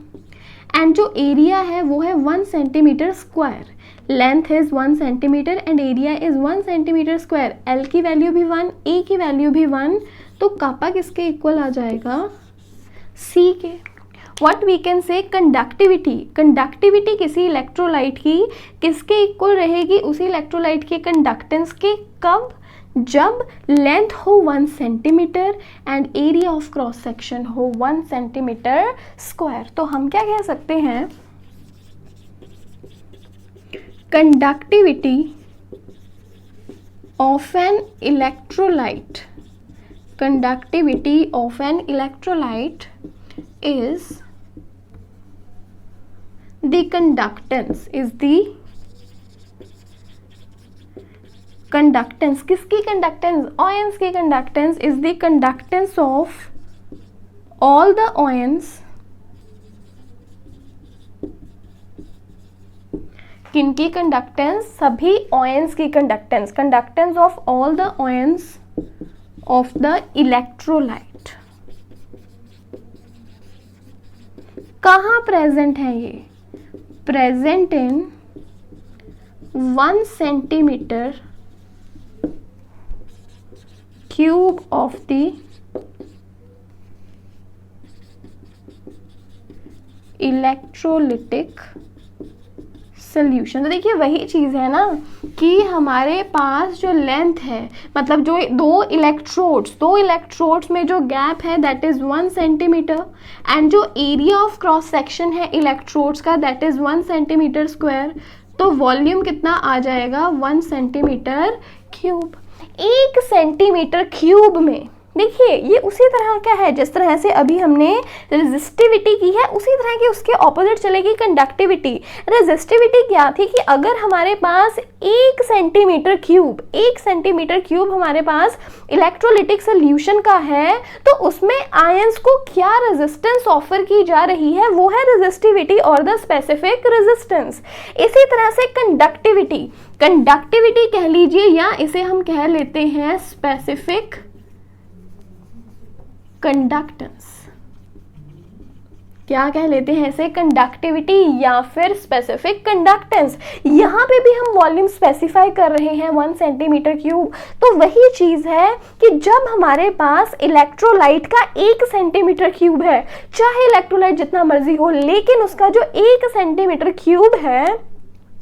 एंड जो एरिया है वो है 1 centimetre square. Length is 1 centimetre and area is 1 centimetre square. L की वैल्यू भी 1, ए की वैल्यू भी 1, तो कापा किसके इक्वल आ जाएगा? C K. What we can say, conductivity, conductivity किसी इलेक्ट्रोलाइट की किसके इक्वल रहेगी? उसी इलेक्ट्रोलाइट के कंडक्टेंस के। कब? जब लेंथ हो 1 centimetre and area of cross section हो 1 सेंटीमीटर स्क्वायर। तो हम क्या कह सकते हैं? Conductivity of an electrolyte, conductivity of an electrolyte is the conductance, is the conductance. किसकी कंडक्टेंस? आयंस की conductance is the conductance of all the ions. किनकी कंडक्टेंस? सभी आयंस की conductance. Conductance of all the ions of the electrolyte. कहाँ present है ये? Present in 1 centimetre cube of the electrolytic solution. तो देखिए वही चीज़ है ना कि हमारे पास जो लेंथ है, मतलब जो दो इलेक्ट्रोड्स में जो गैप है दैट इज़ 1 सेंटीमीटर, एंड जो एरिया ऑफ क्रॉस सेक्शन है इलेक्ट्रोड्स का दैट इज़ 1 सेंटीमीटर स्क्वायर। तो वॉल्यूम कितना आ जाएगा 1 सेंटीमीटर क्यूब। 1 सेंटीमीटर क्यूब में देखिए ये उसी तरह का है जिस तरह से अभी हमने रेजिस्टिविटी की है, उसी तरह की उसके ऑपोजिट चलेगी कंडक्टिविटी। रेजिस्टिविटी क्या थी कि अगर हमारे पास 1 सेंटीमीटर क्यूब हमारे पास इलेक्ट्रोलिटिक सोल्यूशन का है तो उसमें आयंस को क्या रेजिस्टेंस ऑफर की जा रही है, वो है रेजिस्टिविटी और द स्पेसिफिक रेजिस्टेंस। इसी तरह से कंडक्टिविटी कह लीजिए या इसे हम कह लेते हैं स्पेसिफिक कंडक्टेंस। क्या कह लेते हैं इसे, कंडक्टिविटी या फिर स्पेसिफिक कंडक्टेंस। यहाँ पे भी हम वॉल्यूम स्पेसिफाई कर रहे हैं 1 सेंटीमीटर क्यूब। तो वही चीज़ है कि जब हमारे पास इलेक्ट्रोलाइट का 1 सेंटीमीटर क्यूब है, चाहे इलेक्ट्रोलाइट जितना मर्जी हो, लेकिन उसका जो 1 सेंटीमीटर क्यूब है,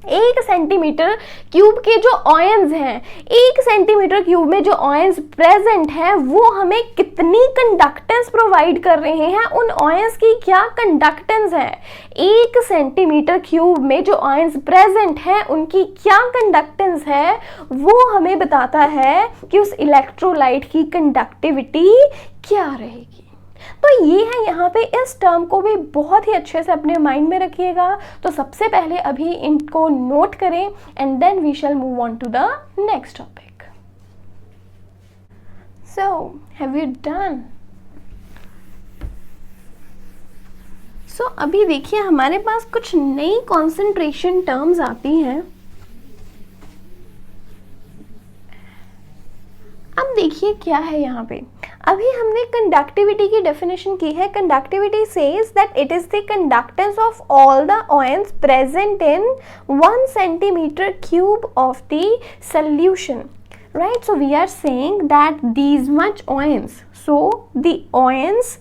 1 सेंटीमीटर क्यूब के जो आयंस हैं, 1 सेंटीमीटर क्यूब में जो आयंस प्रेजेंट हैं वो हमें कितनी कंडक्टेंस प्रोवाइड कर रहे हैं, उन आयंस की क्या कंडक्टेंस है। 1 सेंटीमीटर क्यूब में जो आयंस प्रेजेंट हैं उनकी क्या कंडक्टेंस है, वो हमें बताता है कि उस इलेक्ट्रोलाइट की कंडक्टिविटी क्या रहेगी। तो ये है यहाँ पे, इस टर्म को भी बहुत ही अच्छे से अपने माइंड में रखिएगा। तो सबसे पहले अभी इनको नोट करें and then we shall move on to the next topic. So have you done? So अभी देखिए हमारे पास कुछ नई कॉन्सेंट्रेशन टर्म्स आती हैं। अब देखिए क्या है यहाँ पे, अभी हमने कंडक्टिविटी की डेफिनेशन की है। Conductivity says that it is the conductance of all the ions present in 1 centimetre cube of the solution, right? So we are saying that these much ions, so the ions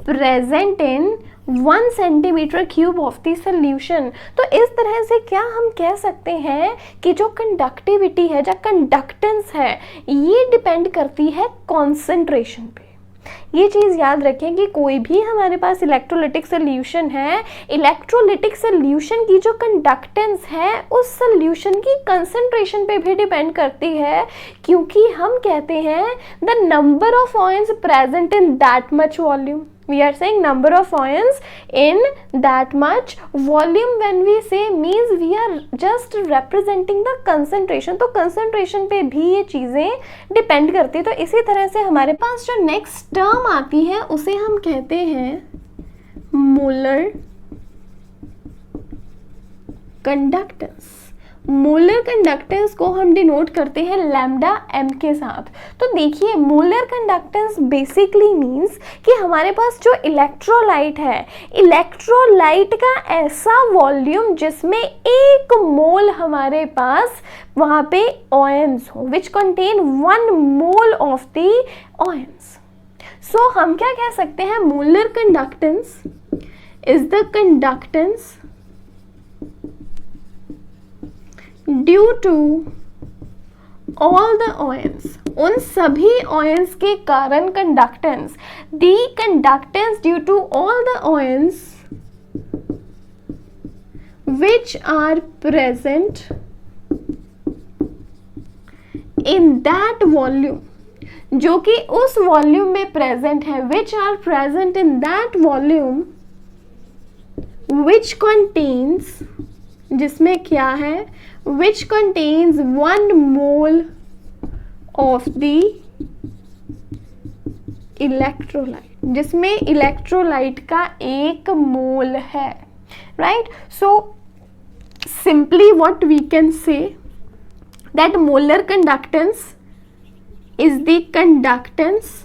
present in 1 centimetre cube of the solution. तो इस तरह से क्या हम कह सकते हैं कि जो कंडक्टिविटी है, जो कंडक्टेंस है, ये डिपेंड करती है कॉन्सेंट्रेशन पे। ये चीज़ याद रखें कि कोई भी हमारे पास इलेक्ट्रोलिटिक सोल्यूशन है, इलेक्ट्रोलिटिक सोल्यूशन की जो कंडक्टेंस है उस सोल्यूशन की कंसंट्रेशन पे भी डिपेंड करती है, क्योंकि हम कहते हैं the number of ions present in that much volume. We are saying number of ions in that much volume. When we say means we are just representing the concentration. तो concentration पे भी ये चीज़ें डिपेंड करती है। तो इसी तरह से हमारे पास जो नेक्स्ट टर्म आती है उसे हम कहते हैं मोलर कंडक्टेंस। मोलर कंडक्टेंस को हम डिनोट करते हैं लैम्डा एम के साथ। तो देखिए मोलर कंडक्टेंस बेसिकली मींस कि हमारे पास जो इलेक्ट्रोलाइट है, इलेक्ट्रोलाइट का ऐसा वॉल्यूम जिसमें 1 मोल हमारे पास वहाँ पे आयंस हो, which contain 1 mole of the ions. So हम क्या कह सकते हैं, molar conductance is the conductance due to all the ions, उन सभी आयंस के कारण conductance, the conductance due to all the ions which are present in that volume, जो कि उस वॉल्यूम में प्रेजेंट है, which are present in that volume which contains, जिसमें क्या है, which contains 1 mole of the electrolyte, जिसमें इलेक्ट्रोलाइट का 1 मोल है, right? So simply what we can say that molar conductance is the conductance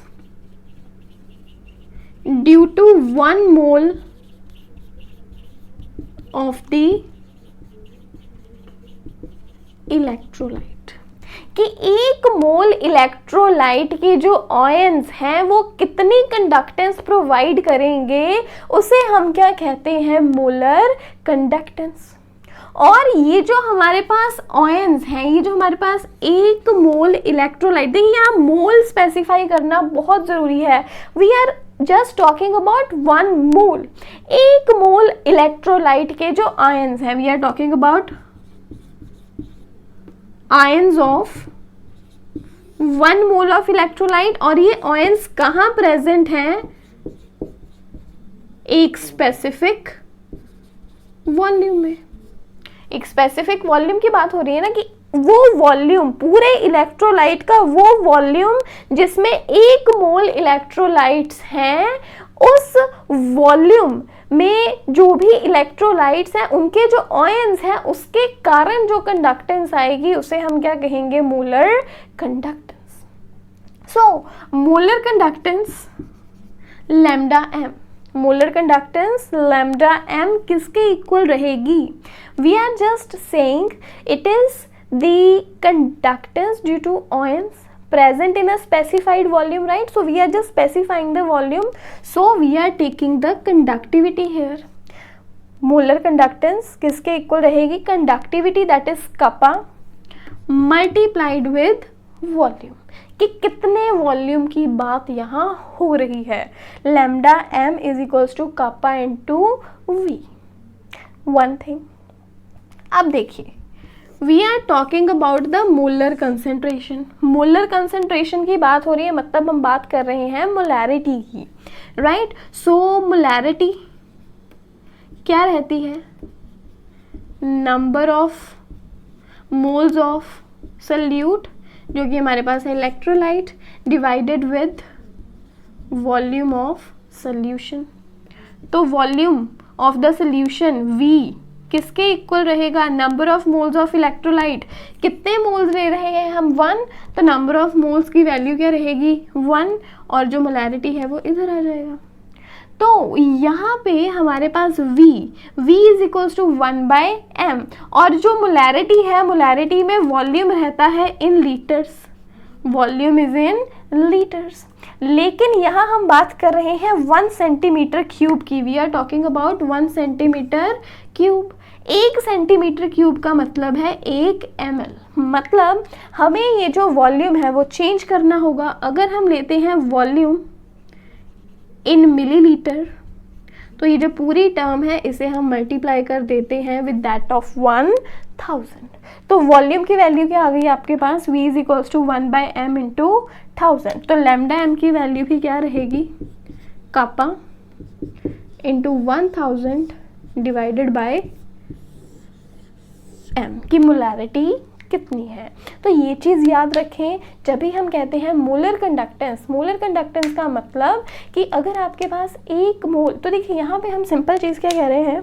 due to 1 mole of the electrolyte, कि 1 mole electrolyte के जो ions हैं वो कितनी कंडक्टेंस प्रोवाइड करेंगे, उसे हम क्या कहते हैं, मोलर कंडक्टेंस। और ये जो हमारे पास आयंस हैं, ये जो हमारे पास 1 मोल इलेक्ट्रोलाइट, देखिए यहाँ मोल स्पेसिफाई करना बहुत ज़रूरी है। We are just talking about 1 mole, 1 mole electrolyte के जो आयंस हैं, we are talking about ions of 1 mole of electrolyte. और ये आयंस कहाँ प्रेजेंट हैं? एक स्पेसिफिक वॉल्यूम में। एक स्पेसिफिक वॉल्यूम की बात हो रही है ना, कि वो वॉल्यूम, पूरे इलेक्ट्रोलाइट का वो वॉल्यूम जिसमें 1 मोल इलेक्ट्रोलाइट्स हैं, उस वॉल्यूम में जो भी इलेक्ट्रोलाइट्स हैं उनके जो आयंस हैं उसके कारण जो कंडक्टेंस आएगी उसे हम क्या कहेंगे? Molar conductance. So molar conductance lambda M, molar conductance lambda M किसके इक्वल रहेगी? We are just saying it is the conductance due to ions present in a specified volume, right? So we are just specifying the volume, so we are taking the conductivity here. molar conductance किसके equal रहेगी? Conductivity that is kappa multiplied with volume, कि कितने volume की बात यहाँ हो रही है। Lambda M is equals to kappa into V. One thing, अब देखिए we are talking about the molar concentration. Molar concentration की बात हो रही है, मतलब हम बात कर रहे हैं मोलैरिटी की, राइट? सो मोलैरिटी क्या रहती है? Number of moles of solute, जो कि हमारे पास है electrolyte, divided with volume of solution. तो volume of the solution V किसके इक्वल रहेगा? Number of moles of electrolyte. कितने मोल्स ले रहे हैं हम? 1, तो नंबर ऑफ मोल्स की वैल्यू क्या रहेगी? 1, और जो मोलैरिटी है वो इधर आ जाएगा। तो यहाँ पे हमारे पास V is equals to 1/m, और जो मोलैरिटी है, मोलैरिटी में वॉल्यूम रहता है in litres, volume is in litres. लेकिन यहाँ हम बात कर रहे हैं 1 सेंटीमीटर क्यूब की। We are talking about 1 centimetre cube. 1 centimetre cube का मतलब है 1 ml। मतलब हमें ये जो वॉल्यूम है वो चेंज करना होगा। अगर हम लेते हैं वॉल्यूम इन मिलीलीटर, तो ये जो पूरी टर्म है इसे हम मल्टीप्लाई कर देते हैं विद दैट ऑफ 1000। तो वॉल्यूम की वैल्यू क्या आ गई आपके पास? V is equals to 1/m into 1000। तो लैम्डा m की वैल्यू भी क्या रहेगी? Kappa into 1000 divided by m की मोलैरिटी कितनी है। तो ये चीज़ याद रखें जब भी हम कहते हैं मोलर कंडक्टेंस। मोलर कंडक्टेंस का मतलब कि अगर आपके पास 1 मोल, तो देखिए यहाँ पे हम सिंपल चीज़ क्या कह रहे हैं,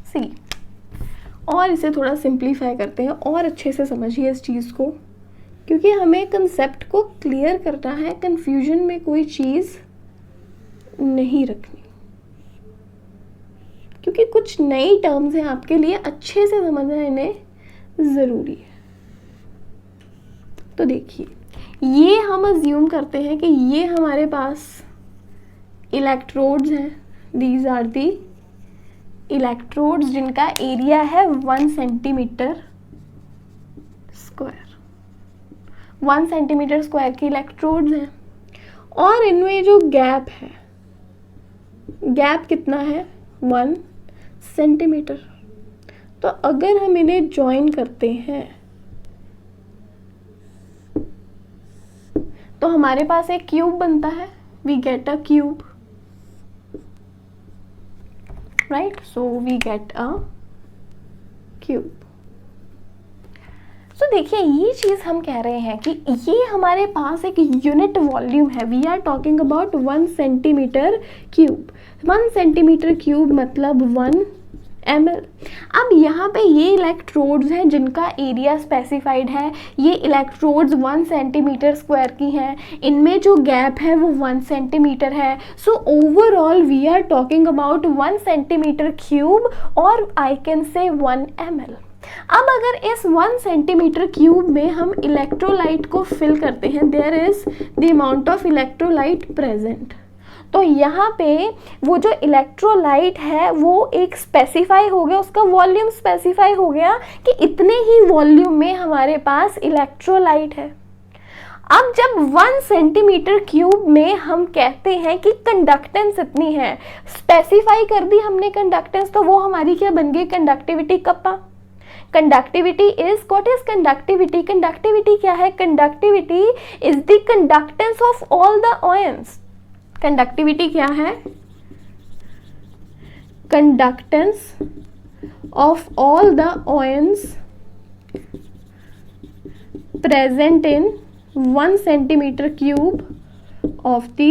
सी, और इसे थोड़ा सिंप्लीफाई करते हैं और अच्छे से समझिए इस चीज़ को, क्योंकि हमें कंसेप्ट को क्लियर करना है, कंफ्यूजन में कोई चीज़ नहीं रखनी, क्योंकि कुछ नई टर्म्स हैं आपके लिए, अच्छे से समझना इन्हें ज़रूरी है। तो देखिए ये हम अज्यूम करते हैं कि ये हमारे पास इलेक्ट्रोड्स हैं, दीज आर दी इलेक्ट्रोड्स जिनका एरिया है 1 सेंटीमीटर स्क्वायर। 1 सेंटीमीटर स्क्वायर के इलेक्ट्रोड्स हैं, और इनमें जो गैप है, गैप कितना है? 1 सेंटीमीटर। तो अगर हम इन्हें ज्वाइन करते हैं तो हमारे पास एक क्यूब बनता है, we get a cube, right? So we get a cube. So देखिए ये चीज़ हम कह रहे हैं कि ये हमारे पास एक यूनिट वॉल्यूम है। We are talking about 1 centimetre cube. 1 centimetre cube मतलब 1 ml। अब यहाँ पे ये इलेक्ट्रोड्स हैं जिनका एरिया स्पेसिफाइड है, ये इलेक्ट्रोड्स 1 सेंटीमीटर स्क्वायर की हैं, इनमें जो गैप है वो 1 सेंटीमीटर है। So overall we are talking about 1 centimetre cube और आई कैन से 1 ml। अब अगर इस 1 सेंटीमीटर क्यूब में हम इलेक्ट्रोलाइट को फिल करते हैं, there is the amount of electrolyte present, तो यहाँ पे वो जो इलेक्ट्रोलाइट है वो एक स्पेसिफाई हो गया, उसका वॉल्यूम स्पेसिफाई हो गया कि इतने ही वॉल्यूम में हमारे पास इलेक्ट्रोलाइट है। अब जब 1 सेंटीमीटर क्यूब में हम कहते हैं कि कंडक्टेंस इतनी है, स्पेसिफाई कर दी हमने कंडक्टेंस, तो वो हमारी क्या बन गई, conductivity kappa. Conductivity is, what is conductivity, conductivity क्या है, conductivity is the conductance of all the ions. Conductivity क्या है, conductance of all the ions present in 1 centimetre cube of the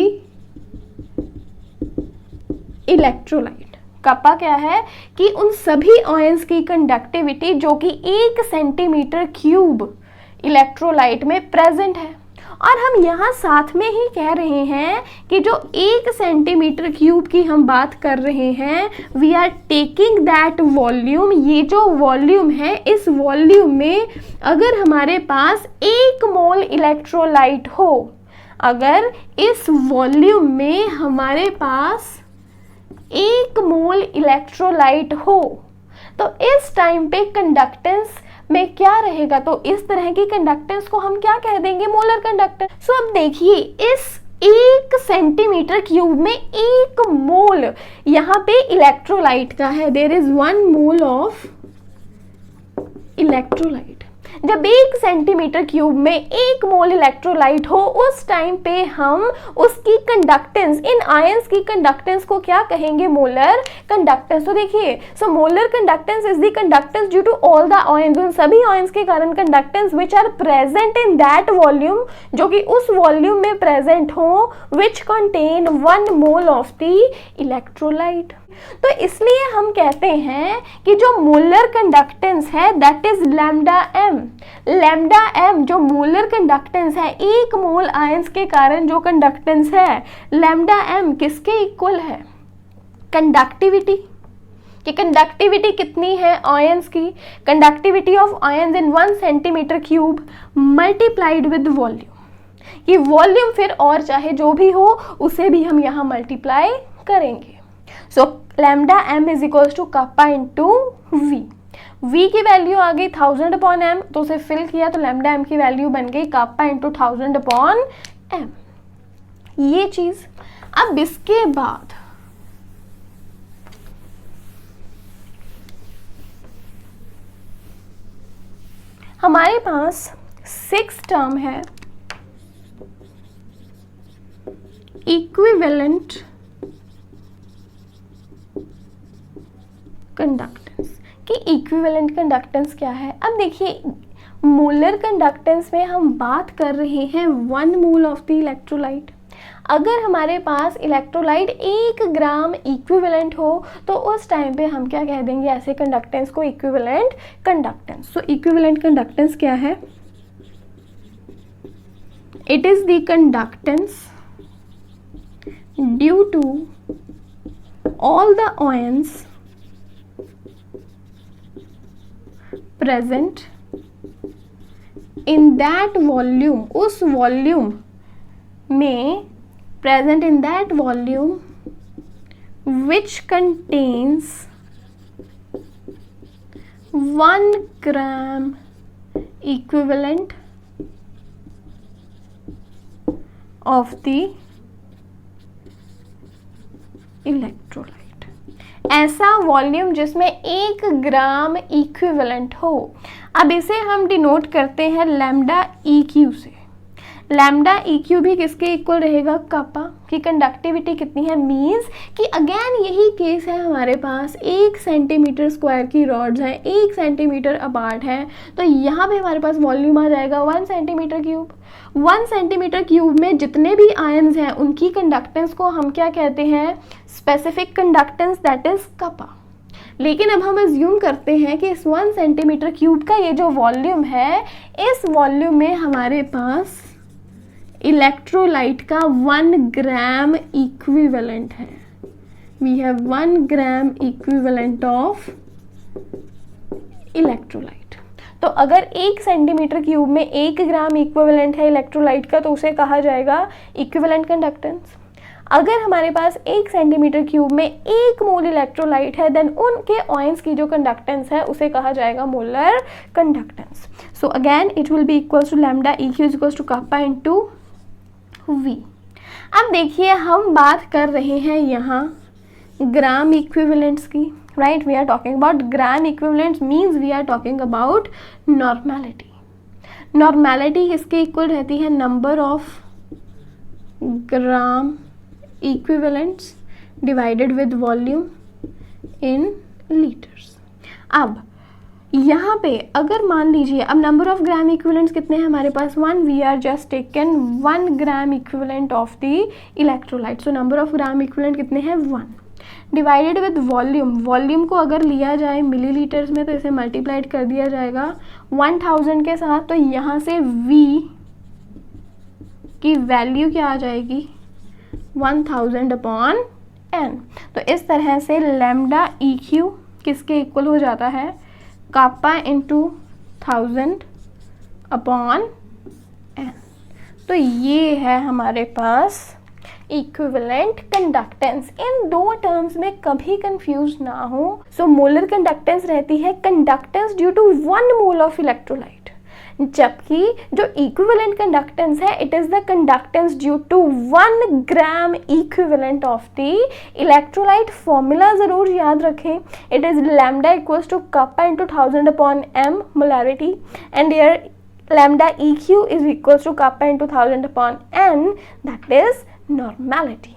electrolyte. Kappa क्या है कि उन सभी आयंस की कंडक्टिविटी जो कि 1 सेंटीमीटर क्यूब इलेक्ट्रोलाइट में प्रेजेंट है। और हम यहाँ साथ में ही कह रहे हैं कि जो 1 सेंटीमीटर क्यूब की हम बात कर रहे हैं, we are taking that volume, ये जो वॉल्यूम है इस वॉल्यूम में अगर हमारे पास 1 मोल इलेक्ट्रोलाइट हो, अगर इस वॉल्यूम में हमारे पास 1 मोल इलेक्ट्रोलाइट हो, तो इस टाइम पे कंडक्टेंस में क्या रहेगा, तो इस तरह की कंडक्टेंस को हम क्या कह देंगे, मोलर कंडक्टेंस। सो अब देखिए इस 1 सेंटीमीटर क्यूब में 1 मोल यहाँ पे इलेक्ट्रोलाइट का है, there is 1 mole of electrolyte. जब 1 सेंटीमीटर क्यूब में 1 मोल इलेक्ट्रोलाइट हो, उस टाइम पे हम उसकी कंडक्टेंस, इन आयंस की कंडक्टेंस को क्या कहेंगे, मोलर कंडक्टेंस। तो देखिए, so molar conductance is the conductance due to all the ions, उन सभी आयंस के कारण conductance which are present in that volume, जो कि उस वॉल्यूम में प्रेजेंट हो, which contain 1 mole of the electrolyte. तो इसलिए हम कहते हैं कि जो मोलर कंडक्टेंस है that is lambda M. Lambda M जो मोलर कंडक्टेंस है, 1 मोल आयंस के कारण जो कंडक्टेंस है, लैम्डा एम किसके इक्वल है, कंडक्टिविटी। कि कंडक्टिविटी कितनी है आयंस की, conductivity of ions in 1 centimetre cube multiplied with volume. कि वॉल्यूम फिर और चाहे जो भी हो उसे भी हम यहाँ मल्टीप्लाई करेंगे। So lambda M is equals to kappa into V. V की वैल्यू आ गई 1000 अपॉन एम, तो उसे फिल किया तो लैम्डा एम की वैल्यू बन गई कप्पा इंटू 1000 अपॉन एम। ये चीज। अब इसके बाद हमारे पास 6 टर्म है, इक्विवेलेंट कंडक्टेंस। कि इक्विवेलेंट कंडक्टेंस क्या है। अब देखिए मोलर कंडक्टेंस में हम बात कर रहे हैं 1 मोल ऑफ द इलेक्ट्रोलाइट। अगर हमारे पास इलेक्ट्रोलाइट 1 ग्राम इक्विवेलेंट हो तो उस टाइम पे हम क्या कह देंगे ऐसे कंडक्टेंस को, equivalent conductance. So equivalent conductance क्या है, it is the conductance due to all the ions present in that volume, उस वॉल्यूम में present in that volume which contains 1 gram equivalent of the electrolyte। ऐसा volume जिसमें 1 gram equivalent हो। अब इसे हम डिनोट करते हैं लैम्डा ई क्यू से। लैम्डा ई क्यू भी किसके इक्वल रहेगा, कप्पा। की कंडक्टिविटी कितनी है, मीन्स कि अगेन यही केस है, हमारे पास 1 सेंटीमीटर स्क्वायर की रॉड्स हैं, 1 सेंटीमीटर अपार्ट है, तो यहाँ पे हमारे पास वॉल्यूम आ जाएगा 1 सेंटीमीटर क्यूब। 1 सेंटीमीटर क्यूब में जितने भी आयंस हैं उनकी कंडक्टेंस को हम क्या कहते हैं, specific conductance, that is kappa. लेकिन अब हम अज्यूम करते हैं कि इस 1 सेंटीमीटर क्यूब का ये जो वॉल्यूम है, इस वॉल्यूम में हमारे पास इलेक्ट्रोलाइट का 1 ग्राम इक्विवेलेंट है। We have 1 gram equivalent of electrolyte. तो अगर 1 सेंटीमीटर क्यूब में 1 ग्राम इक्विवेलेंट है इलेक्ट्रोलाइट का, तो उसे कहा जाएगा इक्विवेलेंट कंडक्टेंस। अगर हमारे पास 1 सेंटीमीटर क्यूब में 1 मोल इलेक्ट्रोलाइट है, देन उनके आयंस की जो कंडक्टेंस है उसे कहा जाएगा molar conductance. So again it will be equals to lambda EQ is equals to kappa into V। अब देखिए हम बात कर रहे हैं यहाँ ग्राम इक्विवेलेंट्स की, right. We are talking about gram equivalents, means we are talking about normality. Normality किसके इक्वल रहती है? Number of gram equivalents divided with volume in litres. अब यहाँ पे अगर मान लीजिए, अब नंबर ऑफ ग्राम इक्विवेलेंट्स कितने हैं हमारे पास? 1। We are just taken 1 gram equivalent of the electrolyte. So number of gram equivalent कितने हैं? 1 डिवाइडेड विद वॉल्यूम। वॉल्यूम को अगर लिया जाए मिलीलीटर्स में तो इसे मल्टीप्लाइड कर दिया जाएगा 1000 के साथ। तो यहाँ से V की वैल्यू क्या आ जाएगी? 1000/n। तो इस तरह से लैम्डा EQ किसके इक्वल हो जाता है? kappa into 1000/n। तो ये है हमारे पास इक्विवेलेंट कंडक्टेंस। इन दो टर्म्स में कभी कंफ्यूज ना हो। सो मोलर कंडक्टेंस रहती है conductance due to 1 mole of electrolyte, जबकि जो इक्विवेलेंट कंडक्टेंस है it is the conductance due to 1 gram equivalent of the electrolyte. Formula जरूर याद रखें, it is lambda equals to kappa into 1000/m मोलैरिटी, and here lambda EQ is equals to kappa into 1000/n, that is normality.